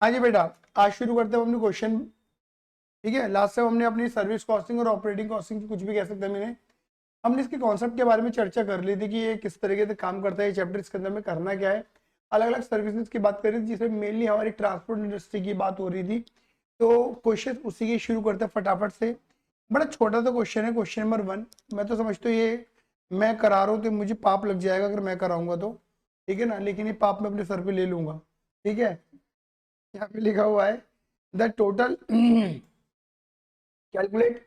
हाँ जी बेटा, आज शुरू करते हैं अपने क्वेश्चन। ठीक है, लास्ट टाइम हमने अपनी सर्विस कॉस्टिंग और ऑपरेटिंग कॉस्टिंग कुछ भी कह सकते हैं हमने इसके कॉन्सेप्ट के बारे में चर्चा कर ली थी कि ये किस तरीके से काम करता है, चैप्टर इसके अंदर में करना क्या है। अलग अलग सर्विसेज की बात कर रही थी, जिसमें मेनली हमारी ट्रांसपोर्ट इंडस्ट्री की बात हो रही थी। तो क्वेश्चन उसी के शुरू करते हैं फटाफट से। बड़ा छोटा सा क्वेश्चन है, क्वेश्चन नंबर 1। मैं तो समझता हूँ ये मैं करा रहा हूँ तो मुझे पाप लग जाएगा अगर मैं कराऊंगा तो, ठीक है ना, लेकिन ये पाप मैं अपने सर पे ले लूंगा। ठीक है, यहाँ पे लिखा हुआ है the total calculate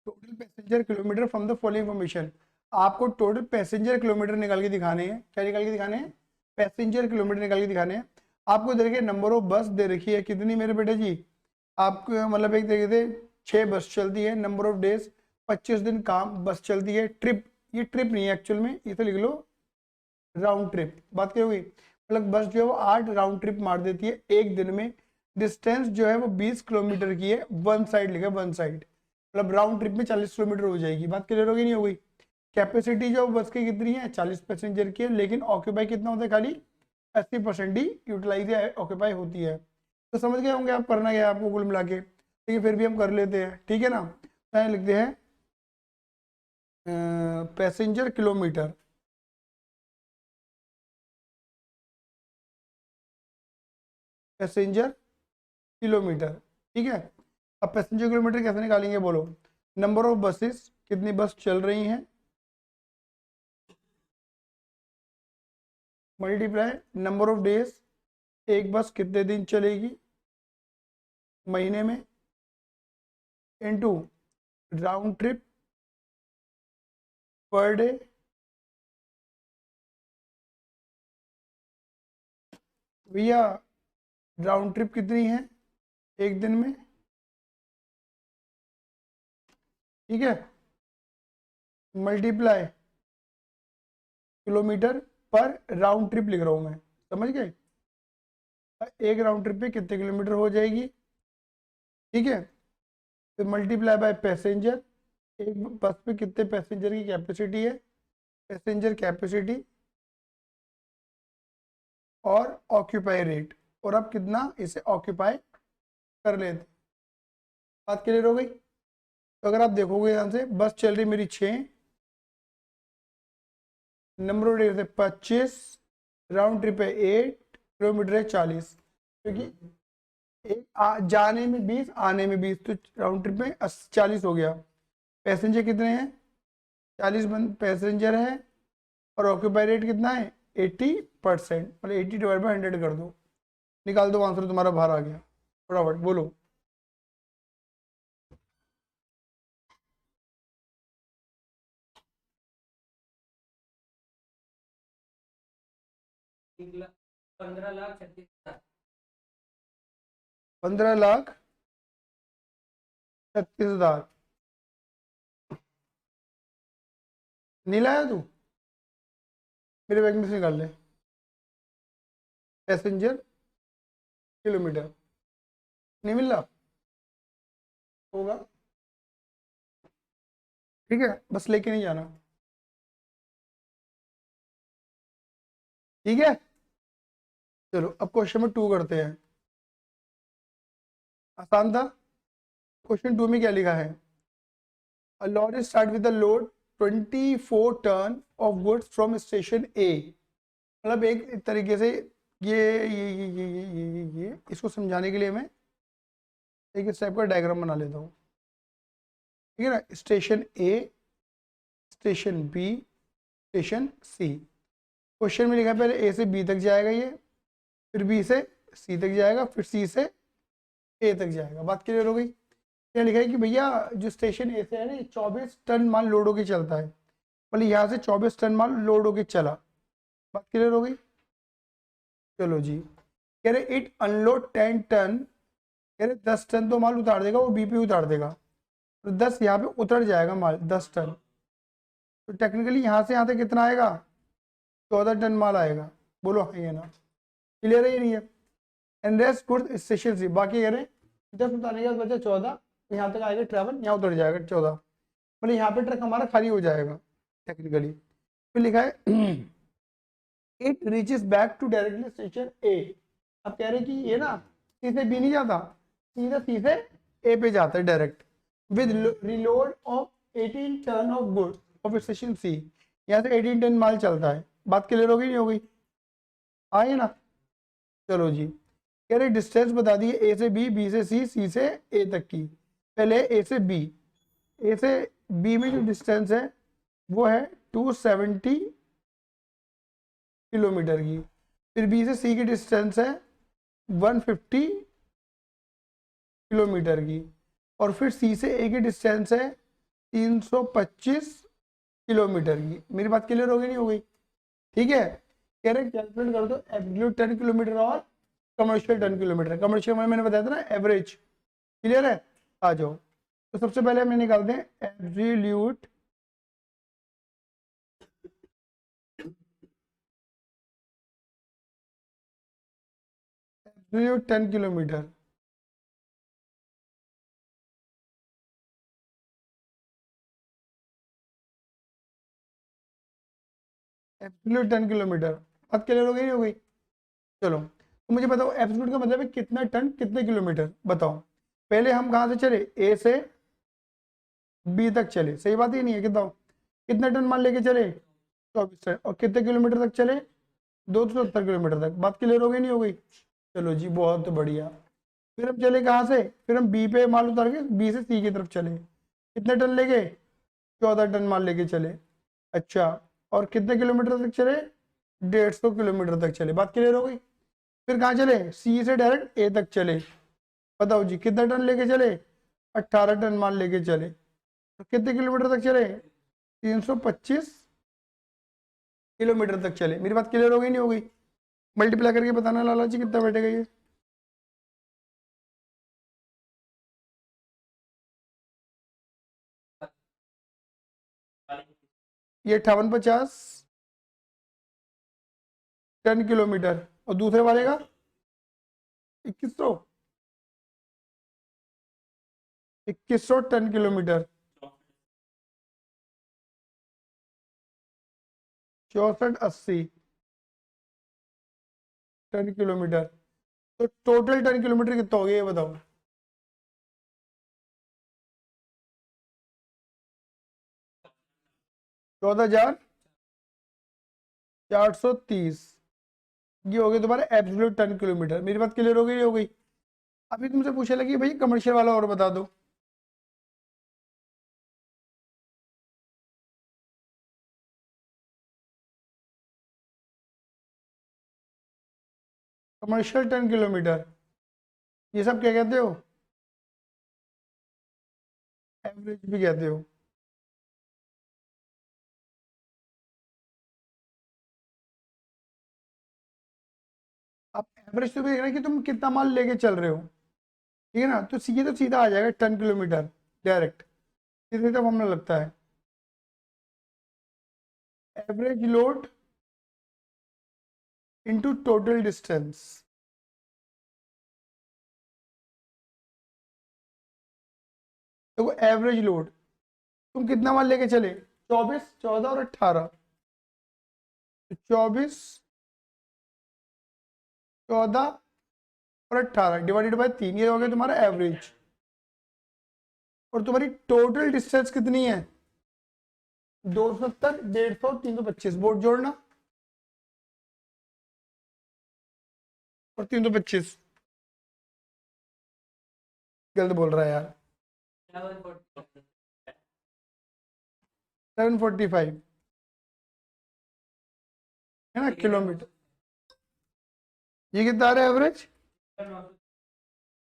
total passenger kilometre from the following information. आपको टोटल पैसेंजर किलोमीटर निकाल के दिखाने हैं। क्या निकाल के दिखाने हैं? पैसेंजर किलोमीटर निकाल के दिखाने हैं। आपको दे रखी है नंबर ऑफ बस दे रखी है कितनी मेरे बेटे जी, आपको मतलब एक तरीके से 6 बस चलती है। नंबर ऑफ डेज 25 दिन काम बस चलती है। ट्रिप, ये ट्रिप नहीं है एक्चुअल में, इसे लिख लो राउंड ट्रिप। बात क्या होगी, मतलब बस जो है वो 8 राउंड ट्रिप मार देती है एक दिन में। डिस्टेंस जो है वो 20 किलोमीटर की है, वन साइड लिखा है, वन साइड, मतलब राउंड ट्रिप में 40 किलोमीटर हो जाएगी। बात क्लियर होगी नहीं हो गई? कैपेसिटी जो बस की कितनी है, 40 पैसेंजर की है, लेकिन ऑक्यूपाई कितना होता है, खाली 80% ही यूटिलाइज ऑक्यूपाई होती है। तो समझ गए होंगे आप करना क्या है आपको कुल मिला के, लेकिन फिर भी हम कर लेते हैं, ठीक है ना। तो लिखते हैं पैसेंजर किलोमीटर, पैसेंजर किलोमीटर, ठीक है। अब पैसेंजर किलोमीटर कैसे निकालेंगे बोलो? नंबर ऑफ बसेस, कितनी बस चल रही हैं, मल्टीप्लाई नंबर ऑफ डेज, एक बस कितने दिन चलेगी महीने में, into round trip per day, भैया राउंड ट्रिप कितनी है एक दिन में, ठीक है, मल्टीप्लाई किलोमीटर पर राउंड ट्रिप लिख रहा हूं मैं, समझ गए? एक राउंड ट्रिप पे कितने किलोमीटर हो जाएगी, ठीक है। फिर मल्टीप्लाई बाय पैसेंजर, एक बस पे कितने पैसेंजर की कैपेसिटी है, पैसेंजर कैपेसिटी, और ऑक्यूपाई रेट, और अब कितना इसे ऑक्यूपाई कर लेते। बात क्लियर हो गई? तो अगर आप देखोगे यहाँ से बस चल रही मेरी 6, नंबर ऑफ डेज है 25, राउंड ट्रिप है 8, किलोमीटर है 40, क्योंकि जाने में 20 आने में 20, तो राउंड ट्रिप में 40 हो गया। पैसेंजर कितने हैं, 40 पैसेंजर है, और ऑक्यूपाई रेट कितना है 80%, मतलब 80 डिवाइड बाई 100 कर दो, निकाल दो आंसर तुम्हारा बाहर आ गया। फटाफट बोलो। पंद्रह लाख 36,000। 15,36,000 नहीं लाया तू? मेरे बैग में से निकाल ले। पैसेंजर किलोमीटर नहीं मिल रहा होगा, ठीक है, बस लेके नहीं जाना, ठीक है। चलो अब क्वेश्चन नंबर 2 करते हैं, आसान था। क्वेश्चन 2 में क्या लिखा है, A lorry start with a load 24 ton of goods from station A। मतलब एक तरीके से ये इसको समझाने के लिए मैं एक इस टाइप का डायग्राम बना लेता हूँ, ठीक है ना। स्टेशन ए, स्टेशन बी, स्टेशन सी। क्वेश्चन में लिखा है पहले ए से बी तक जाएगा ये, फिर बी से सी तक जाएगा, फिर सी से ए तक जाएगा। बात क्लियर हो गई? क्या लिखा है कि भैया जो स्टेशन ए से है ना 24 टन माल लोड होके चलता है, मतलब यहाँ से 24 टन माल लोड होके चला। बात क्लियर हो गई? चलो जी, कह रहे इट अनलोड 10 टन, कह रहे 10 टन तो माल उतार देगा, वो बी पे उतार देगा, तो 10 यहाँ पे उतर जाएगा माल, 10 टन। तो टेक्निकली यहाँ से यहाँ तक कितना आएगा, 14 टन माल आएगा। बोलो हाँ ये ना, क्लियर है ये नहीं है? एंड रेस्ट गुड्स स्टेशन से, बाकी कह रहे 10 उतारने के बाद बचा 14, तो यहाँ तक आएगा ट्रैवल, यहाँ उतर जाएगा 14, मतलब यहाँ पे ट्रक हमारा खाली हो जाएगा टेक्निकली। फिर लिखा है it reaches back to directly station A. अब कह रहे हैं कि ये ना सी से बी नहीं जाता, सीधा सी से ए पे जाता है direct with reload of 18 ton of good of station C. यहाँ से 18 टन माल चलता है। बात क्लियर हो गई नहीं हो गई? आए ना? चलो जी, कह रहे डिस्टेंस बता दिए ए से बी, बी से सी, सी से ए तक की। पहले ए से बी, ए से बी में जो डिस्टेंस है वो है 270 किलोमीटर की। फिर बी से सी की डिस्टेंस है 150 किलोमीटर की। और फिर सी से ए की डिस्टेंस है 325 किलोमीटर की। मेरी बात क्लियर हो गई नहीं हो गई? ठीक है, कह रहे कैलकुलेट कर दो एब्सोल्यूट 10 किलोमीटर और कमर्शियल 10 किलोमीटर। कमर्शियल में मैंने बताया था ना एवरेज। क्लियर है? आ जाओ, तो सबसे पहले हमें निकालते हैं absolute absolute 10 kilometre. Absolute 10 kilometre. बात क्लियर हो गई नहीं हो गई? चलो, तो मुझे बताओ एब्सोल्यूट का मतलब है कितना टन कितने किलोमीटर, बताओ। पहले हम कहाँ से चले? ए से बी तक चले, सही बात ही नहीं है? कितना कितने टन माल लेके चले? 24 टन। और कितने किलोमीटर तक चले? 270 किलोमीटर तक। बात क्लियर हो गई नहीं हो गई? चलो जी, बहुत बढ़िया। फिर हम चले कहाँ से? फिर हम बी पे माल उतार के बी से सी की तरफ चले। कितने टन लेके? 14 टन माल लेके चले। अच्छा, और कितने किलोमीटर तक चले? 150 किलोमीटर तक चले। बात क्लियर हो गई? फिर कहाँ चले? सी से डायरेक्ट ए तक चले। बताओ जी, कितने टन लेके चले? 18 टन माल लेके चले। तो कितने किलोमीटर तक चले? 325 किलोमीटर तक चले। मेरी बात क्लियर हो गई नहीं हो गई? मल्टीप्लाई करके बताना लाला जी कितना बैठेगा ये 5850 टन किलोमीटर। और दूसरे वाले का 2100 2100 टन किलोमीटर। 6480 ton kilometre. तो टोटल टन किलोमीटर कितना हो गया ये बताओ? 14,430। ये हो गया तुम्हारा एब्सोल्यूट टन किलोमीटर। मेरी बात क्लियर हो गई नहीं हो गई? अभी तुमसे पूछे लगी भाई कमर्शियल वाला और बता दो। कमर्शियल टन किलोमीटर, ये सब क्या कहते हो? एवरेज भी कहते हो। अब एवरेज तो भी देखना कि तुम कितना माल लेके चल रहे हो। ठीक है ना? तो सीधे तो सीधा आ जाएगा टन किलोमीटर डायरेक्ट, सीधे तब हमें लगता है average load into total distance. देखो एवरेज लोड, तुम कितना माल लेके चले? 24, 14 और 18। 24, 14 और 18 डिवाइडेड बाय 3, ये हो गया तुम्हारा एवरेज। और तुम्हारी टोटल डिस्टेंस कितनी है? 270, 150, 325। बोर्ड जोड़ना। और 325 गलत बोल रहा है यार। 745 है ना किलोमीटर। ये कितना आ रहा है एवरेज?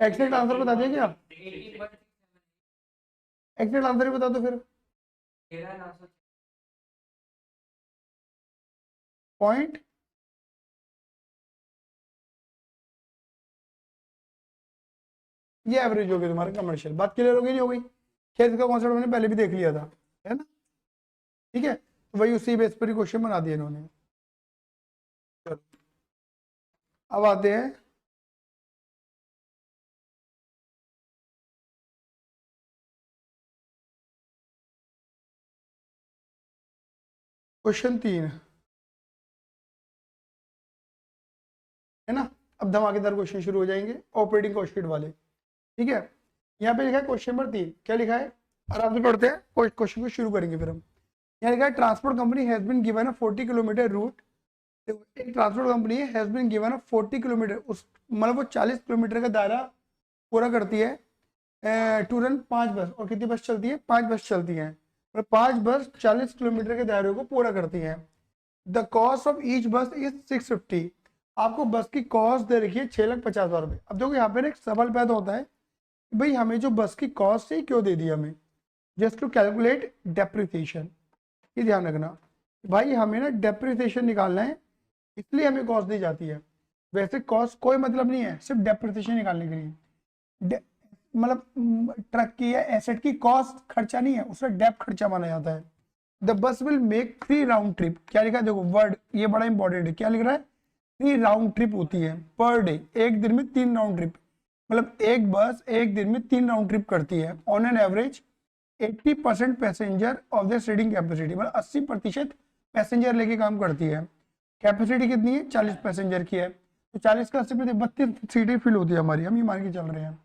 एक्सेक्ट आंसर बता दिया क्या? एक्सेक्ट आंसर ही बता दो फिर। पॉइंट ये एवरेज हो गया तुम्हारा कमर्शियल। बात क्लियर हो गई नहीं हो गई? खैर इसका कॉन्सेप्ट मैंने पहले भी देख लिया था, है ना? ठीक है, तो वही उसी बेस पर ही क्वेश्चन बना दिए इन्होंने। चलो, अब आते हैं क्वेश्चन 3, है ना? अब धमाकेदार क्वेश्चन शुरू हो जाएंगे ऑपरेटिंग कॉस्ट शीट वाले, ठीक है। यहाँ पे लिखा है क्वेश्चन नंबर 3, क्या लिखा है, आराम से पढ़ते हैं, क्वेश्चन को शुरू करेंगे फिर हम। यहाँ लिखा है transport company has been given a 40 kilometre route. एक ट्रांसपोर्ट कंपनी है, has been given a 40 kilometre, उस मतलब वो 40 किलोमीटर का दायरा पूरा करती है टू रन 5 बस। और कितनी बस चलती है, 5 बस चलती हैं, मतलब 5 बस 40 किलोमीटर के दायरे को पूरा करती हैं। द कॉस्ट ऑफ ईच बस इज 650। आपको बस की कॉस्ट दे रखी है 6,50,000 रुपये। अब देखो यहाँ पे एक सवाल पैदा होता है कि भाई हमें जो बस की कॉस्ट है क्यों दे दी हमें, जस्ट टू कैलकुलेट डेप्रिसिएशन। ये ध्यान रखना भाई, हमें ना डेप्रिसिएशन निकालना है, इसलिए हमें कॉस्ट दी जाती है। वैसे कॉस्ट कोई मतलब नहीं है, सिर्फ डेप्रिसिएशन निकालने के लिए। मतलब ट्रक की या एसेट की कॉस्ट खर्चा नहीं है, उसका डेप खर्चा माना जाता है। The bus will make 3 round trip. क्या लिखा है देखो वर्ड, ये बड़ा इंपॉर्टेंट है, क्या लिख रहा है, 3 राउंड ट्रिप होती है पर डे, एक दिन में 3 राउंड ट्रिप, मतलब एक बस एक दिन में 3 राउंड ट्रिप करती है। On an average 80% passenger of the seating capacity, मतलब 80% पैसेंजर लेके काम करती है। कैपेसिटी कितनी है, 40 पैसेंजर की है, तो 40 का 80 पे 32 सीटें फिल होती है हमारी, हम ये मान के चल रहे हैं।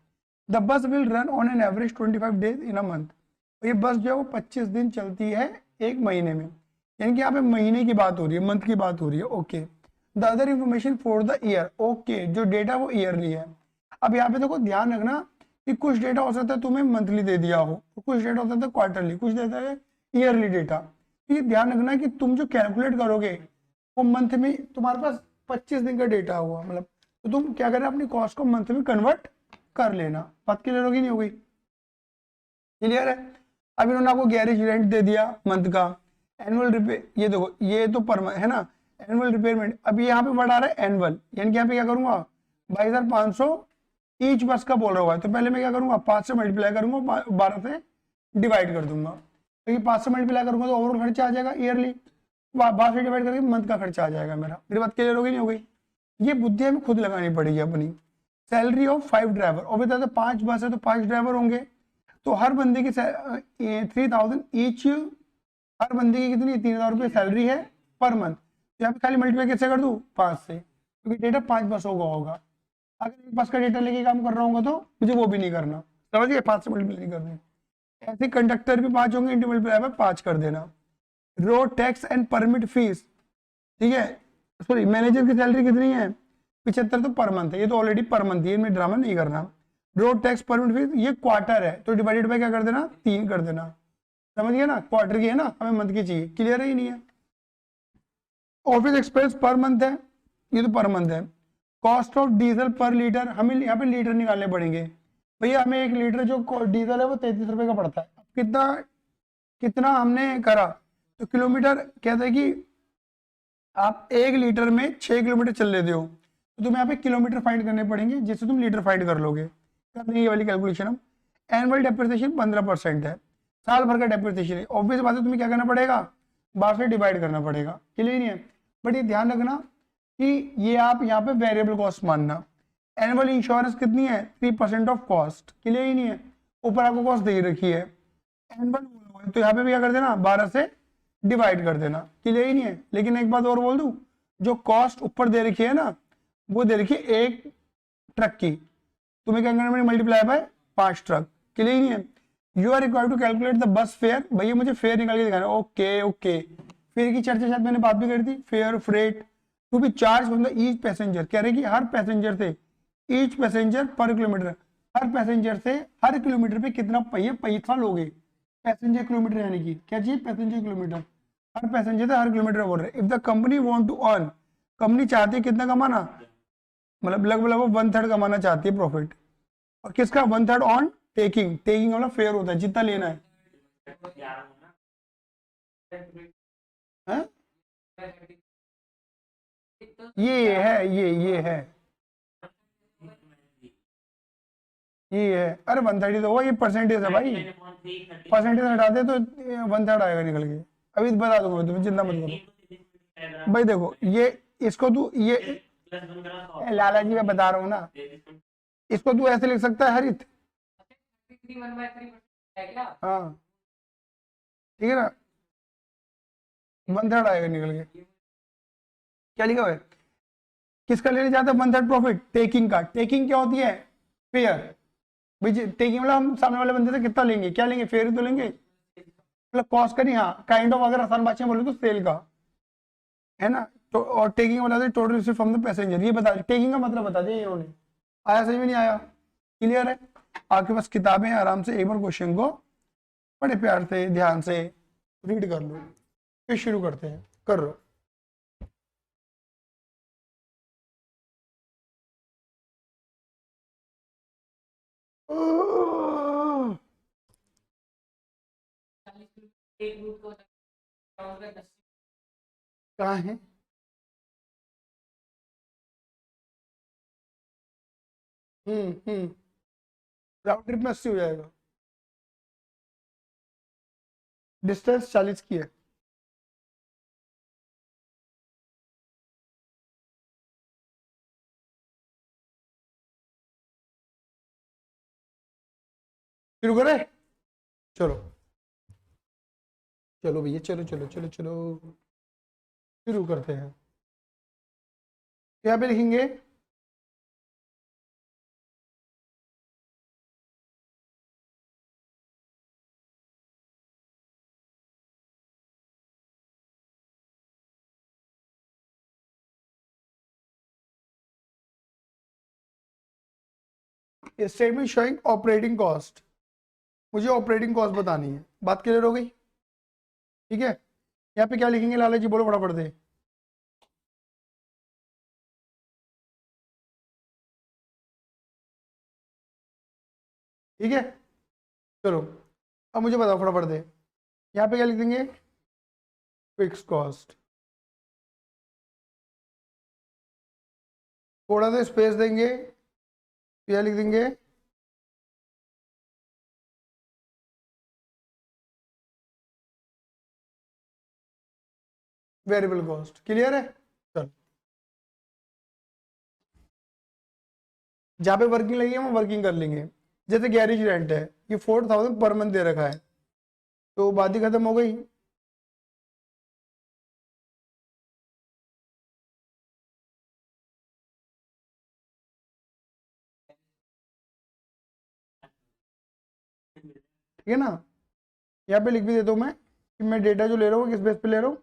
The bus will run on an average 25 days in a month. तो ये बस जो है वो 25 दिन चलती है एक महीने में, यानी कि यहाँ पे महीने की बात हो रही है, मंथ की बात हो रही है, okay. The other information for the year, okay, जो डेटा वो ईयरली है। अब यहाँ पे देखो ध्यान रखना कि कुछ डेटा हो सकता है तुम्हें मंथली दे दिया हो, कुछ डेटा हो सकता है क्वार्टरली, कुछ देता है ईयरली डेटा। तो ये ध्यान रखना कि तुम जो कैलकुलेट करोगे वो मंथ में, तुम्हारे पास 25 दिन का डेटा हुआ, मतलब तो तुम क्या करना, अपनी कॉस्ट को मंथ में कन्वर्ट कर लेना। बात क्लियर होगी नहीं होगी, क्लियर है। अब इन्होंने आपको गैरेज रेंट दे दिया मंथ का, एनुअल रिपेयर, ये देखो ये तो पर है ना, एनुअल रिपेयरमेंट। अब यहाँ पे वर्ड आ रहा है एनुअल, यानी कि यहाँ पे क्या करूंगा, 22,500 ईच बस का बोल रहा हुआ है, तो पहले मैं क्या करूंगा, 5 से मल्टीप्लाई करूंगा, 12 से डिवाइड कर दूंगा, क्योंकि 5 से मल्टीप्लाई करूंगा तो ओवरऑल खर्चा आ जाएगा ईयरली, 12 से डिवाइड करके मंथ का खर्चा आ जाएगा मेरा। मेरी बात क्लियर होगी नहीं होगी, ये बुद्धि हमें खुद लगानी पड़ेगी अपनी। सैलरी ऑफ 5 ड्राइवर, और बता 5 बस है तो 5 ड्राइवर होंगे, तो हर बंदे की 3,000 ईच, हर बंदे की कितनी 3,000 रुपये सैलरी है पर मंथ। तो यहाँ पे खाली मल्टीप्लाई कैसे कर दूँ, 5 से, क्योंकि डेटा 5 बसों का होगा। अगर एक बस का डेटा लेके काम कर रहा हूँ तो मुझे वो भी नहीं करना, समझ गए, 5 से मल्टीप्लाई नहीं करनी। ऐसे कंडक्टर भी 5 होंगे, इंटू मल्टीप्लाई पर 5 कर देना। Road tax and permit fees, ठीक है, सॉरी मैनेजर की सैलरी कितनी है, 75 तो पर मंथ है, ये तो ऑलरेडी पर मंथ है, इनमें ड्रामा नहीं करना। रोड टैक्स परमिट फीस ये क्वार्टर है, तो डिवाइडेड बाय क्या कर देना, 3 कर देना, समझ गया ना, क्वार्टर की है ना, हमें मंथ की चाहिए, क्लियर है ही नहीं है। ऑफिस एक्सपेंस पर मंथ है, ये तो पर मंथ है। कॉस्ट ऑफ डीजल पर लीटर, हमें यहाँ पे लीटर निकालने पड़ेंगे भैया, हमें 1 लीटर जो डीजल है वो 33 रुपए का पड़ता है। कितना कितना हमने करा, तो किलोमीटर कहते हैं कि आप 1 लीटर में 6 किलोमीटर चल लेते हो, तो तुम्हें यहाँ पे किलोमीटर फाइंड करने पड़ेंगे, जिससे तुम लीटर फाइंड कर लोगे। कर देंगे ये वाली कैलकुलेशन हम। एनुअल डेप्रिसिएशन 15% है, साल भर का डेप्रिसिएशन है, ऑब्वियस बात है, तुम्हें क्या करना पड़ेगा, 12 से डिवाइड करना पड़ेगा, क्लियर नहीं है। बट ये ध्यान रखना कि ये आप यहाँ पे वेरिएबल कॉस्ट मानना। एनुअल इंश्योरेंस कितनी है, 3% ऑफ कॉस्ट, क्लियर ही नहीं है, ऊपर आपको कॉस्ट दे रखी है। एनुअल तो यहाँ पे भी क्या कर देना, 12 से डिवाइड कर देना, क्लियर ही नहीं है। लेकिन एक बात और बोल दूं, जो कॉस्ट ऊपर दे रखी है ना, वो दे रखी है एक ट्रक की, तुम्हें क्या करना है, मल्टीप्लाई बाय 5 ट्रक, क्लियर ही नहीं है। You are required to calculate the bus fare, भैया मुझे फेयर निकाल के दिखाना, ओके ओके। फेयर की चर्चा शायद मैंने बात भी करी थी, fare freight to be charge from the each passenger, कह रहे कि हर पैसेंजर से, ईच पैसेंजर पर किलोमीटर, हर पैसेंजर से हर किलोमीटर पे कितना पैसा लोगे, पैसेंजर किलोमीटर, यानी कि क्या चाहिए, पैसेंजर किलोमीटर, हर पैसेंजर से हर किलोमीटर बोल रहे। If the company want to earn, company चाहती है कितना कमाना, मतलब लगभग वो 1/3 कमाना चाहती है प्रॉफिट, और किसका 1/3 ऑन टेकिंग, टेकिंग वाला फेयर होता है, जितना लेना है, है? ये है, ये है, ये है, अरे 130 तो वो ये परसेंटेज है भाई, परसेंटेज हटा दे तो 1/3 आएगा निकल के। अभी बता दूंगा मैं तुम्हें, चिंता मत करो भाई। देखो ये, इसको तू ये लाला जी मैं बता रहा हूँ ना, इसको तू ऐसे लिख सकता है हरित, हाँ ठीक है ना, 1/3 आएगा निकल के। क्या लिखा हुआ है, किसका लेने जाते हैं 1/3 प्रॉफिट? टेकिंग का। टेकिंग क्या होती है? फेयर। भाई टेकिंग मतलब हम सामने वाले बंदे से कितना लेंगे, क्या लेंगे, फेयर ही तो लेंगे, मतलब कॉस्ट का नहीं, हाँ काइंड ऑफ, अगर आसान भाषा में बोले तो सेल का, है ना। तो और टेकिंग बता दे total receive from the passenger, ये बता टेकिंग का मतलब बता दिया इन्होंने। आया समझ में? नहीं आया? क्लियर है? आपके पास किताबें हैं, आराम से एक बार क्वेश्चन को बड़े प्यार से ध्यान से रीड कर लो, फिर शुरू करते हैं। कर लो। एक रूट को काउंट कर 10। कहाँ है? हम्म। राउंड ट्रिप में 80 हो जाएगा। डिस्टेंस 40 की है। शुरू करें? चलो चलो भैया, चलो चलो चलो चलो शुरू करते हैं। यहाँ पे लिखेंगे स्टेटमेंट शोइंग ऑपरेटिंग कॉस्ट। मुझे ऑपरेटिंग कॉस्ट बतानी है। बात क्लियर हो गई? ठीक है। यहाँ पे क्या लिखेंगे लाला जी, बोलो फटाफट दे। ठीक है, चलो अब मुझे बताओ फटाफट दे। यहाँ पे क्या लिख देंगे? Fix cost. थोड़ा सा स्पेस देंगे, क्या लिख देंगे? Variable cost. क्लियर है? चलो, जहाँ पे वर्किंग लगी है वहाँ वर्किंग कर लेंगे। जैसे गैरेज रेंट है, ये 4000 पर मंथ दे रखा है, तो बात ही खत्म हो गई। ठीक है ना। यहाँ पे लिख भी देता हूँ मैं कि मैं डेटा जो ले रहा हूँ किस बेस पे ले रहा हूँ,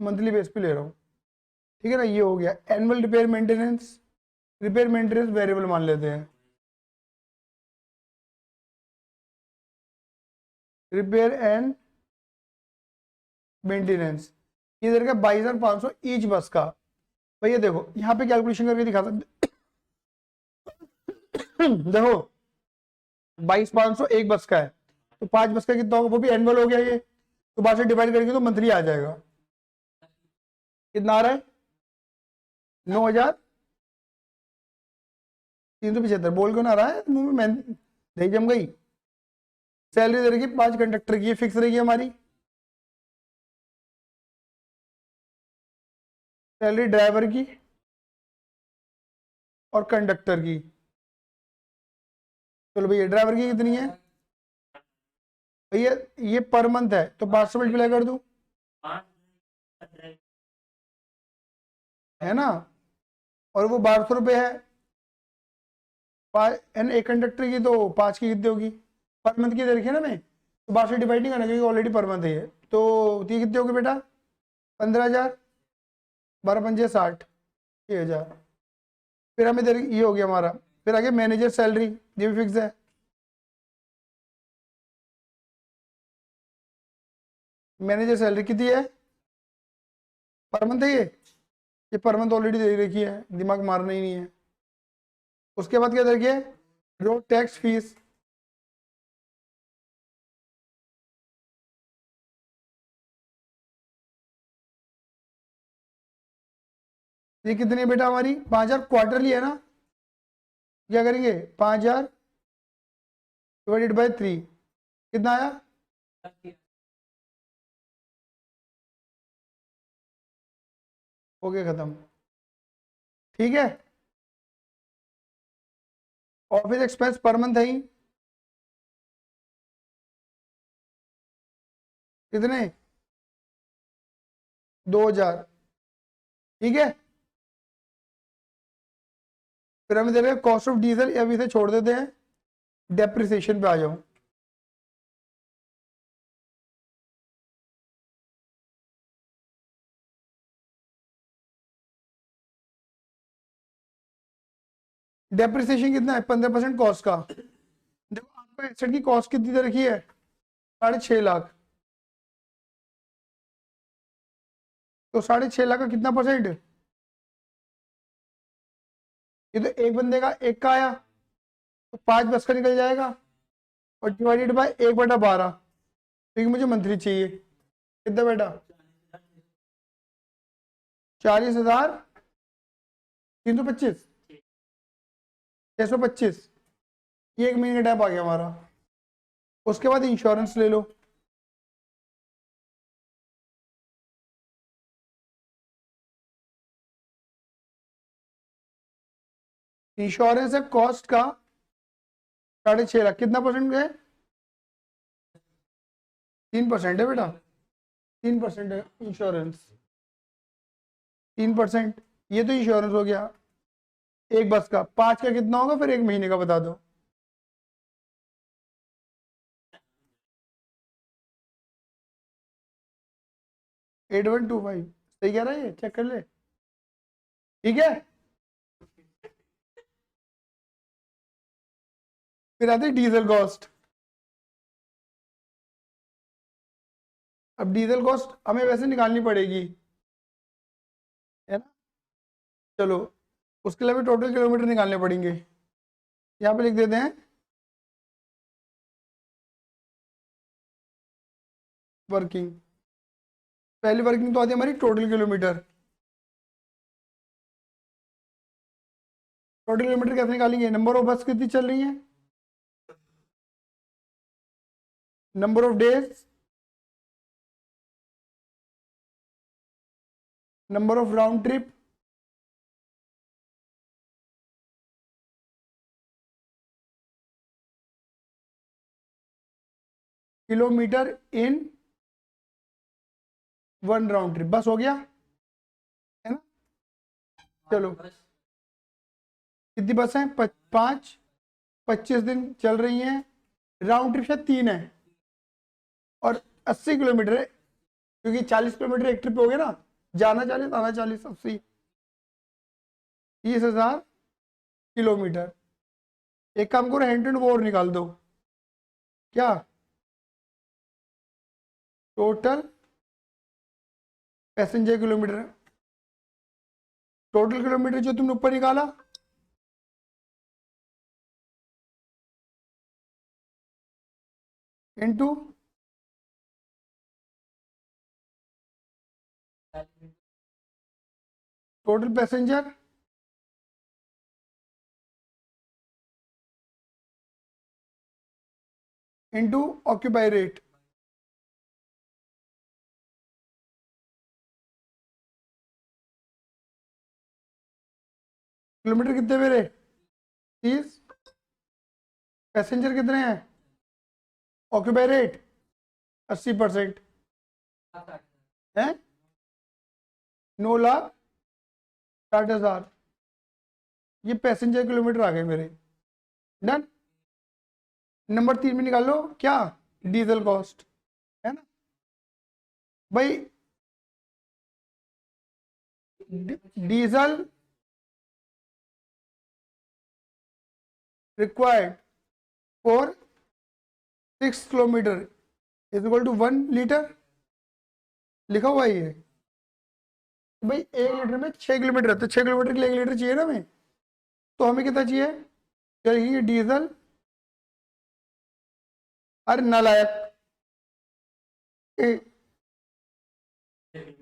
मंथली बेस पे ले रहा हूँ। ठीक है ना, ये हो गया। Annual repair maintenance, repair maintenance variable मान लेते हैं। रिपेयर एंड मेंटेनेंस ये दे रखा है 22,500 ईच बस का। भैया देखो यहाँ पे कैलकुलेशन करके दिखा सकते देखो 22,500 एक बस का है, तो 5 बस का कितना होगा, वो भी एनुअल हो गया ये, तो 12 से डिवाइड करके तो मंथली आ जाएगा। कितना आ रहा है? 9,375। बोल क्यों ना रहा है मुंह में, मैं दही जम गई। सैलरी दे रखी 5 कंडक्टर की, फिक्स रहेगी हमारी। सैलरी ड्राइवर की और कंडक्टर की। चलो भैया ड्राइवर की कितनी है भैया? ये पर मंथ है, तो 500 मल्टीप्लाई कर दूं, है ना। और वो 1200 रुपये है। एन एक कंडक्टर की, तो 5 की कितनी होगी? पर मंथ की दे रखी है ना मैं, तो 12 से डिवाइड नहीं करना क्योंकि ऑलरेडी पर मंथ है ये। तो ये कितनी होगी बेटा? 15,000। 12 पंजे 60, 6,000। फिर हमें दे ये हो गया हमारा। फिर आगे मैनेजर सैलरी, ये भी फिक्स है। मैनेजर सैलरी कितनी है? पर मंथ है ये पर मंथ ऑलरेडी दे रखी है, दिमाग मारना ही नहीं है। उसके बाद क्या दे रखी है? Road tax fees. ये कितनी है बेटा हमारी? 5,000 क्वार्टरली है ना। क्या करेंगे? 5,000 डिवाइडेड बाई 3, कितना आया? हो गया खत्म। ठीक है। ऑफिस एक्सपेंस पर मंथ है ही कितने? 2,000। ठीक है। फिर हमें दे रहा है कॉस्ट ऑफ डीजल, अब इसे छोड़ देते हैं, डेप्रिसिएशन पे आ जाओ। डेप्रिसिएशन कितना है? 15% कॉस्ट का। देखो आपको एसेट की कॉस्ट कितनी दे रखी है? 6.5 लाख। तो 6.5 लाख का कितना परसेंट? ये तो एक बंदे का एक का आया, तो 5 बस का निकल जाएगा, और डिवाइडेड बाय 1/12, क्योंकि मुझे मंथली चाहिए। कितना बेटा? 40,325, 625। ये 1 महीने का टैप आ गया हमारा। उसके बाद इंश्योरेंस ले लो। इंश्योरेंस है कॉस्ट का 6.5 लाख, कितना परसेंट है? 3% है बेटा, 3% है इंश्योरेंस, 3%। ये तो इंश्योरेंस हो गया एक बस का। 5 का कितना होगा फिर 1 महीने का, बता दो। एट 125 सही कह रहा है, ये चेक कर ले, ठीक है। फिर आती है डीजल कॉस्ट। अब डीजल कॉस्ट हमें वैसे निकालनी पड़ेगी, है ना। चलो उसके लिए भी टोटल किलोमीटर निकालने पड़ेंगे। यहाँ पे लिख देते हैं वर्किंग। पहली वर्किंग तो आती है हमारी टोटल किलोमीटर। टोटल किलोमीटर कैसे निकालेंगे? नंबर ऑफ बस कितनी चल रही है, number of days, number of round trip, kilometre in 1 round trip. बस हो गया, है ना। चलो कितनी बस हैं? 5, 25 दिन चल रही हैं। राउंड ट्रिप शायद 3 है, और 80 किलोमीटर है, क्योंकि 40 किलोमीटर एक ट्रिप हो गया ना, जाना 40 आना 40, 80, 30,000 किलोमीटर। एक काम करो, हैंड एंड वोर निकाल दो। क्या? Total passenger kilometre, total kilometre जो तुमने ऊपर निकाला, into total passenger into occupy rate. Kilometre कितने मेरे? 30। पैसेंजर कितने हैं? ऑक्यूपाई रेट 80% है, 9,60,000। ये पैसेंजर किलोमीटर आ गए मेरे। डन। नंबर 3 में निकाल लो क्या? डीजल कॉस्ट, है ना भाई। Diesel required for 6 kilometre is equal to 1 litre. लिखा हुआ है ये भाई। 1 लीटर में 6 किलोमीटर है, तो 6 किलोमीटर के लिए 1 लीटर चाहिए ना हमें। तो हमें कितना चाहिए? चलिए डीजल, अरे नालायक,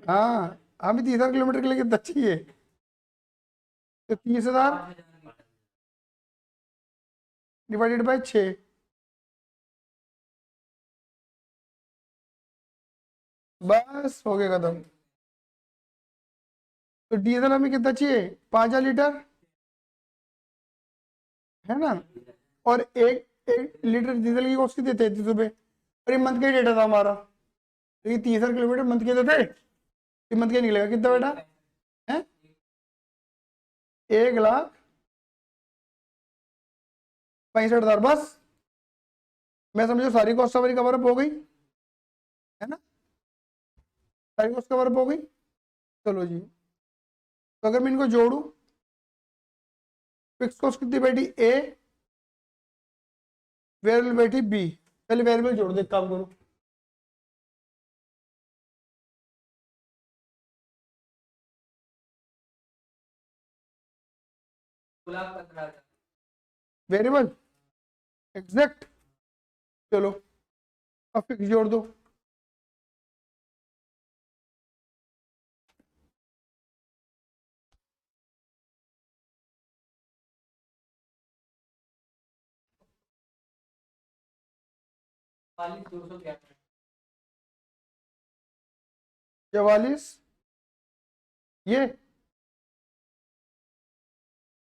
हाँ हमें 30,000 किलोमीटर के लिए कितना चाहिए? तो 30,000 डिवाइडेड बाय 6, बस हो गया खत्म। तो डीजल हमें कितना चाहिए? 5,000 लीटर, है ना। और एक लीटर डीजल की कॉस्ट कितनी? 33 रुपये। और ये मंथ का डेटा था हमारा, तो ये 30,000 किलोमीटर मंथ के तो थे, ये मंथ का निकलेगा कितना बेटा? है 1,00,000 65,000 बस। मैं समझो सारी कॉस्ट हमारी कवर अप हो गई है ना, सारी कॉस्ट कवर अप हो गई। चलो जी, तो अगर मैं इनको जोड़ू, फिक्स कॉस्ट कितनी बैठी ए, वेरिएबल बैठी बी। पहले वेरिएबल जोड़ दे, एक काम करो, गुलाब 15,000। Variable exact. चलो अब फिक्स जोड़ दो, वाली 211। 44, ये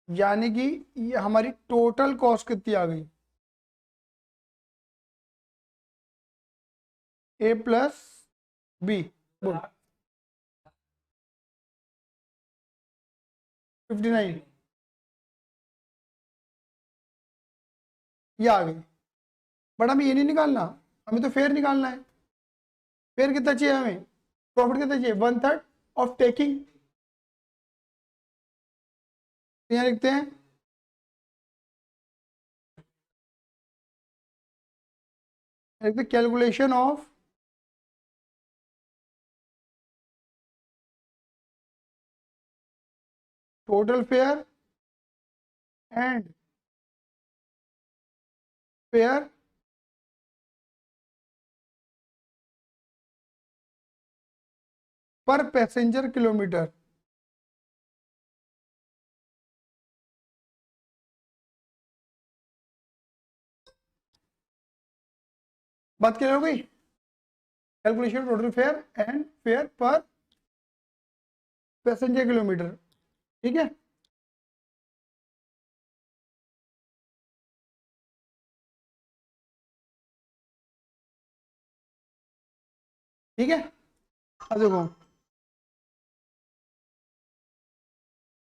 यानी कि ये हमारी टोटल कॉस्ट कितनी आ गई, ए प्लस बी, बोल 59, ये आ गई। बट हमें ये नहीं निकालना, हमें तो फेयर निकालना है। फेयर कितना चाहिए हमें, प्रॉफिट कितना चाहिए, 1/3 ऑफ टेकिंग। यहाँ लिखते हैं calculation of total fair and fair पर पैसेंजर किलोमीटर। बात क्लियर हो गई, calculation total fair and fair पर पैसेंजर किलोमीटर, ठीक है। ठीक है, अब देखो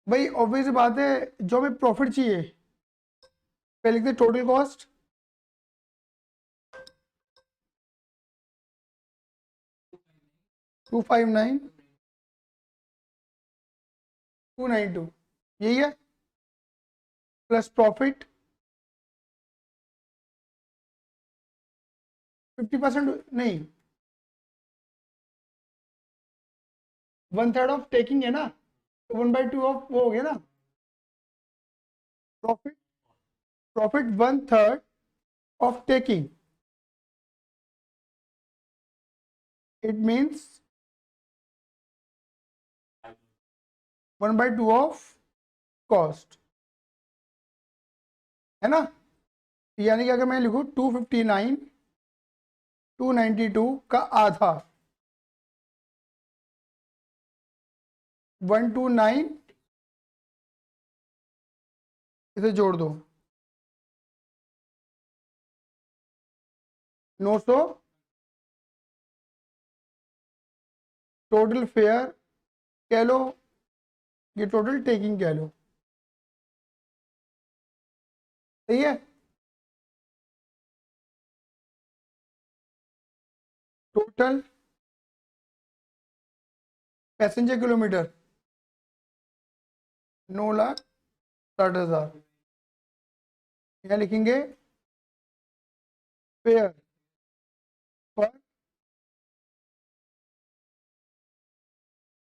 भाई, ऑब्वियस बात है, जो हमें प्रॉफिट चाहिए, पहले लिखते टोटल कॉस्ट, टू 292, यही है, प्लस प्रॉफिट 50% नहीं, 1/3 ऑफ टेकिंग है ना, तो 1/2 ऑफ वो हो गया ना, profit, profit 1/3 of taking, it means 1/2 of cost, है ना। यानी कि अगर मैं लिखूं 259 292 का आधा 129, इसे जोड़ दो 900, टोटल फेयर कह लो, ये टोटल टेकिंग कह लो, सही है। टोटल पैसेंजर किलोमीटर 9,60,000, यहाँ लिखेंगे फेयर पर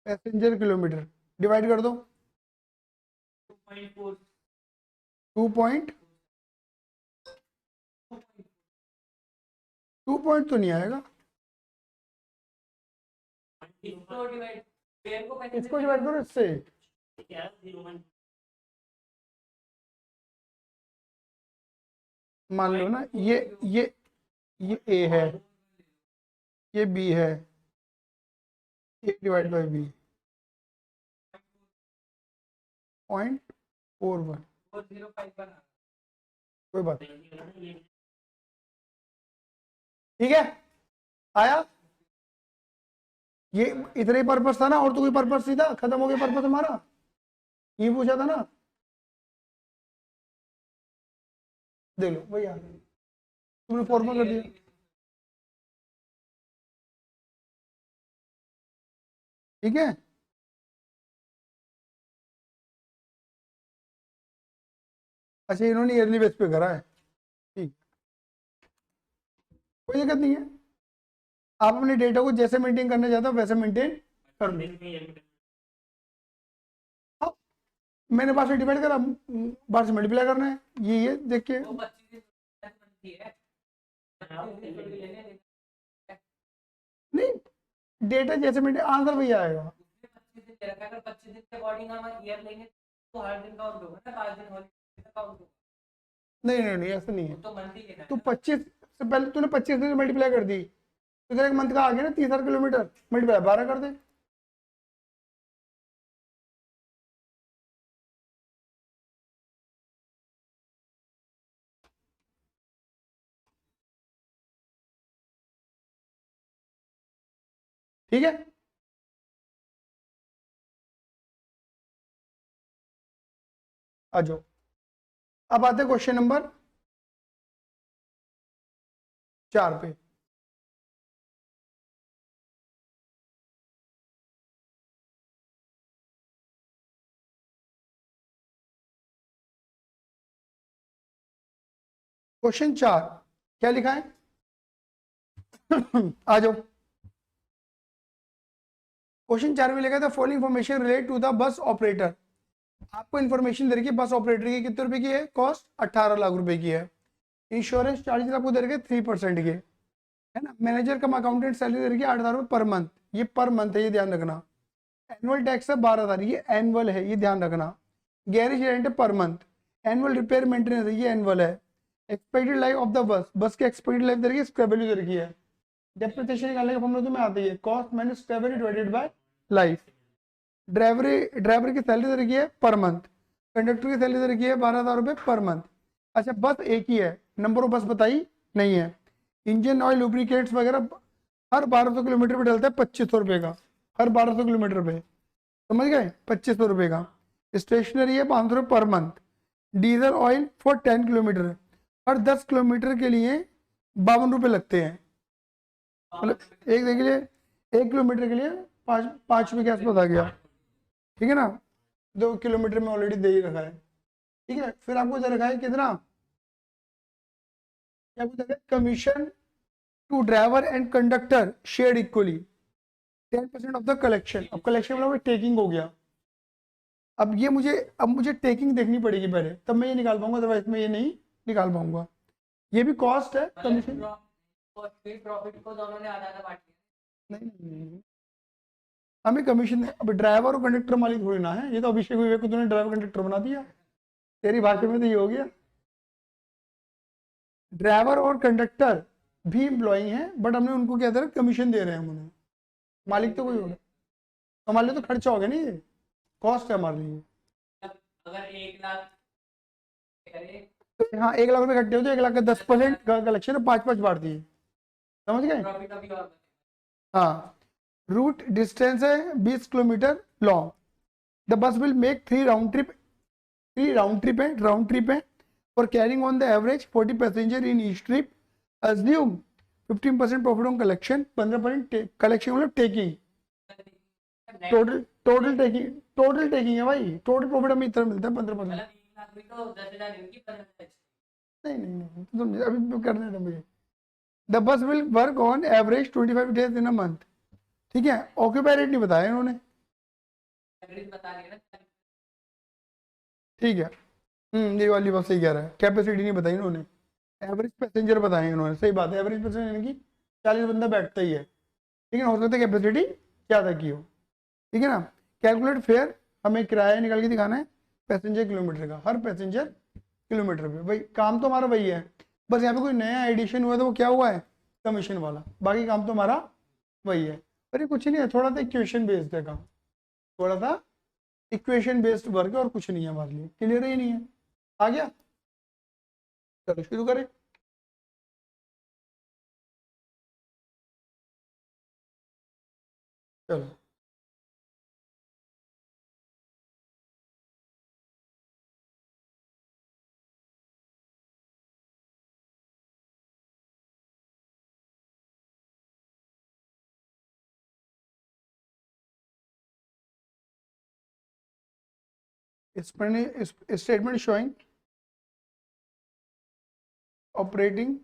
पैसेंजर किलोमीटर, डिवाइड कर दो 2.4। 2 पॉइंट तो नहीं आएगा, इसको डिवाइड, पेयर को पैसे इसको डिवाइड करो इससे, क्या 0.1। मान लो ना ये ए है, ये बी है, ए डिवाइड बाई बी 0.41, 405 बना। कोई बात नहीं, ठीक है, आया। ये इतना ही पर्पस था ना, और तो कोई पर्पस नहीं था, खत्म हो गया पर्पस हमारा, ये पूछा था ना। देख लो वही आ गया, तुमने फॉर्मूला कर दिया। ठीक है, अच्छा इन्होंने ईयरली बेस पे करा है, ठीक, कोई दिक्कत नहीं है। आप अपने डेटा को जैसे मेंटेन करना चाहते हो वैसे मेंटेन कर लो। हाँ, मैंने बार से डिवाइड करा, बार से मल्टीप्लाई करना है, ये देखिए। वो 25 दिन बनती है। 25 दिन थोड़ी लेने देने। नहीं, डेटा जैसे मेंटेन, आंसर वही आएगा। उसने 25 दिन दे रखा है, अगर 25 दिन के अकॉर्डिंग हम ईयर लेंगे तो हर दिन काउंट होगा ना, 5 दिन हॉलीडे का काउंट होगा। नहीं नहीं नहीं, ऐसा नहीं है। वो तो मंथली लेना है तू ना। 25 से पहले तूने 25 से मल्टीप्लाई कर दी, तो तेरा एक मंथ का आ गया ना 30,000 किलोमीटर, मल्टीप्लाई 12 कर दे। ठीक है, आ जाओ। अब आते क्वेश्चन नंबर 4 पे। क्वेश्चन 4 क्या लिखा है? आ जाओ। क्वेश्चन 4 में लिखा था following information relate to the bus operator. आपको इन्फॉर्मेशन दे रखी है बस ऑपरेटर की, कितने रुपए की है कॉस्ट, 18 लाख रुपए की है। इंश्योरेंस चार्जेस आपको दे रखे 3% के, है ना। मैनेजर कम अकाउंटेंट सैलरी दे रखी है 8,000 रुपये पर मंथ, ये पर मंथ है, ये ध्यान रखना। एनुअल टैक्स है 12,000, ये एनुअल है, ये ध्यान रखना। गैरेज रेंट है per month. Annual repair maintenance है, ये एनुअल है। Expected life of the bus, बस की एक्सपेक्टेड लाइफ दे रखी है, स्क्रैप वैल्यू दे रखी है। डेप्रिसिएशन निकालने का फॉर्मूला तुम्हें आता ही है, cost minus scrap value divided by life. Driver की सैलरी दे रखी है पर मंथ। कंडक्टर की सैलरी दे रखी है 12,000 रुपये पर मंथ। अच्छा बस एक ही है, नंबर ऑफ बस बताई नहीं है। इंजन ऑयल लुब्रिकेट्स वगैरह हर 1200 किलोमीटर पे डलता है 2500 रुपये का, हर 1200 किलोमीटर पे, समझ गए, 2500 रुपये का। स्टेशनरी है 500 रुपये per month. Diesel oil for 10 kilometre, her 10 kilometre के लिए 52 रुपये लगते हैं, मतलब एक देख लिए 1 किलोमीटर के लिए 5 रुपये के आसपास आ गया, ठीक है ना। 2 किलोमीटर में ऑलरेडी दे ही रखा है, ठीक है। फिर आपको दे रखा है कितना, क्या आपको दे रखा है, commission to driver and conductor share equally 10% of the collection. अब कलेक्शन मतलब टेकिंग हो गया। अब मुझे टेकिंग देखनी पड़ेगी पहले, तब मैं ये निकाल पाऊंगा, अदरवाइज मैं ये नहीं निकाल पाऊंगा। ये भी कॉस्ट है कमीशन। प्रॉफिट को दोनों ने आधा आधा बांट लिया। नहीं नहीं नहीं, हमें कमीशन, अब ड्राइवर और कंडक्टर मालिक थोड़ी ना है, ये तो अभिषेक विवेक को तूने ड्राइवर कंडक्टर बना दिया, तेरी भाषा में तो ये हो गया। ड्राइवर और कंडक्टर भी एम्प्लॉई हैं, बट हमने उनको क्या दे रहा है, कमीशन दे रहे हैं हम उन्हें, मालिक तो कोई और है। हमारे लिए तो खर्चा हो गया नहीं, ये कॉस्ट है हमारे लिए। अगर 1 लाख करे तो यहाँ 1 लाख रुपए इकट्ठे हो तो 1 लाख का 10% का कलेक्शन 5-5 बांट दिए, समझ गए। प्रॉफिट अभी और हाँ, रूट डिस्टेंस है 20 kilometre long. The bus will make 3 round trip है for carrying on the average 40 passenger in each trip. Assume 15% profit on collection, 15% collection मतलब टेकिंग, टोटल टेकिंग है भाई, टोटल प्रॉफिट हमें इतना मिलता है 15%। मतलब 1 लाख भी तो 10,000 इनकी 15,000। नहीं नहीं नहीं, तुम अभी करने दो मुझे। The bus will work on average 25 days in a month, ठीक है। ऑक्यूपाई रेट नहीं बताया इन्होंने, एवरेज बता रही है ना। ठीक है। ये वाली बात सही कह रहा है, कैपेसिटी नहीं बताई इन्होंने, एवरेज पैसेंजर बताए इन्होंने, सही बात है, एवरेज पैसेंजर यानी कि 40 बंदा बैठता ही है, ठीक है ना, हो सकता है कैपेसिटी ज़्यादा की हो, ठीक है ना। कैलकुलेट फेयर, हमें किराया निकाल के दिखाना है पैसेंजर किलोमीटर का, हर पैसेंजर किलोमीटर पे, भाई काम तो हमारा वही है, बस यहाँ पे कोई नया एडिशन हुआ है तो वो क्या हुआ है, कमीशन वाला, बाकी काम तो हमारा वही है। अरे कुछ नहीं है, थोड़ा सा इक्वेशन बेस्ड है काम, थोड़ा सा इक्वेशन बेस्ड वर्क है और कुछ नहीं है हमारे लिए, क्लियर ही नहीं है। आ गया, चलो शुरू करें। चलो स्टेटमेंट शोइंग ऑपरेटिंग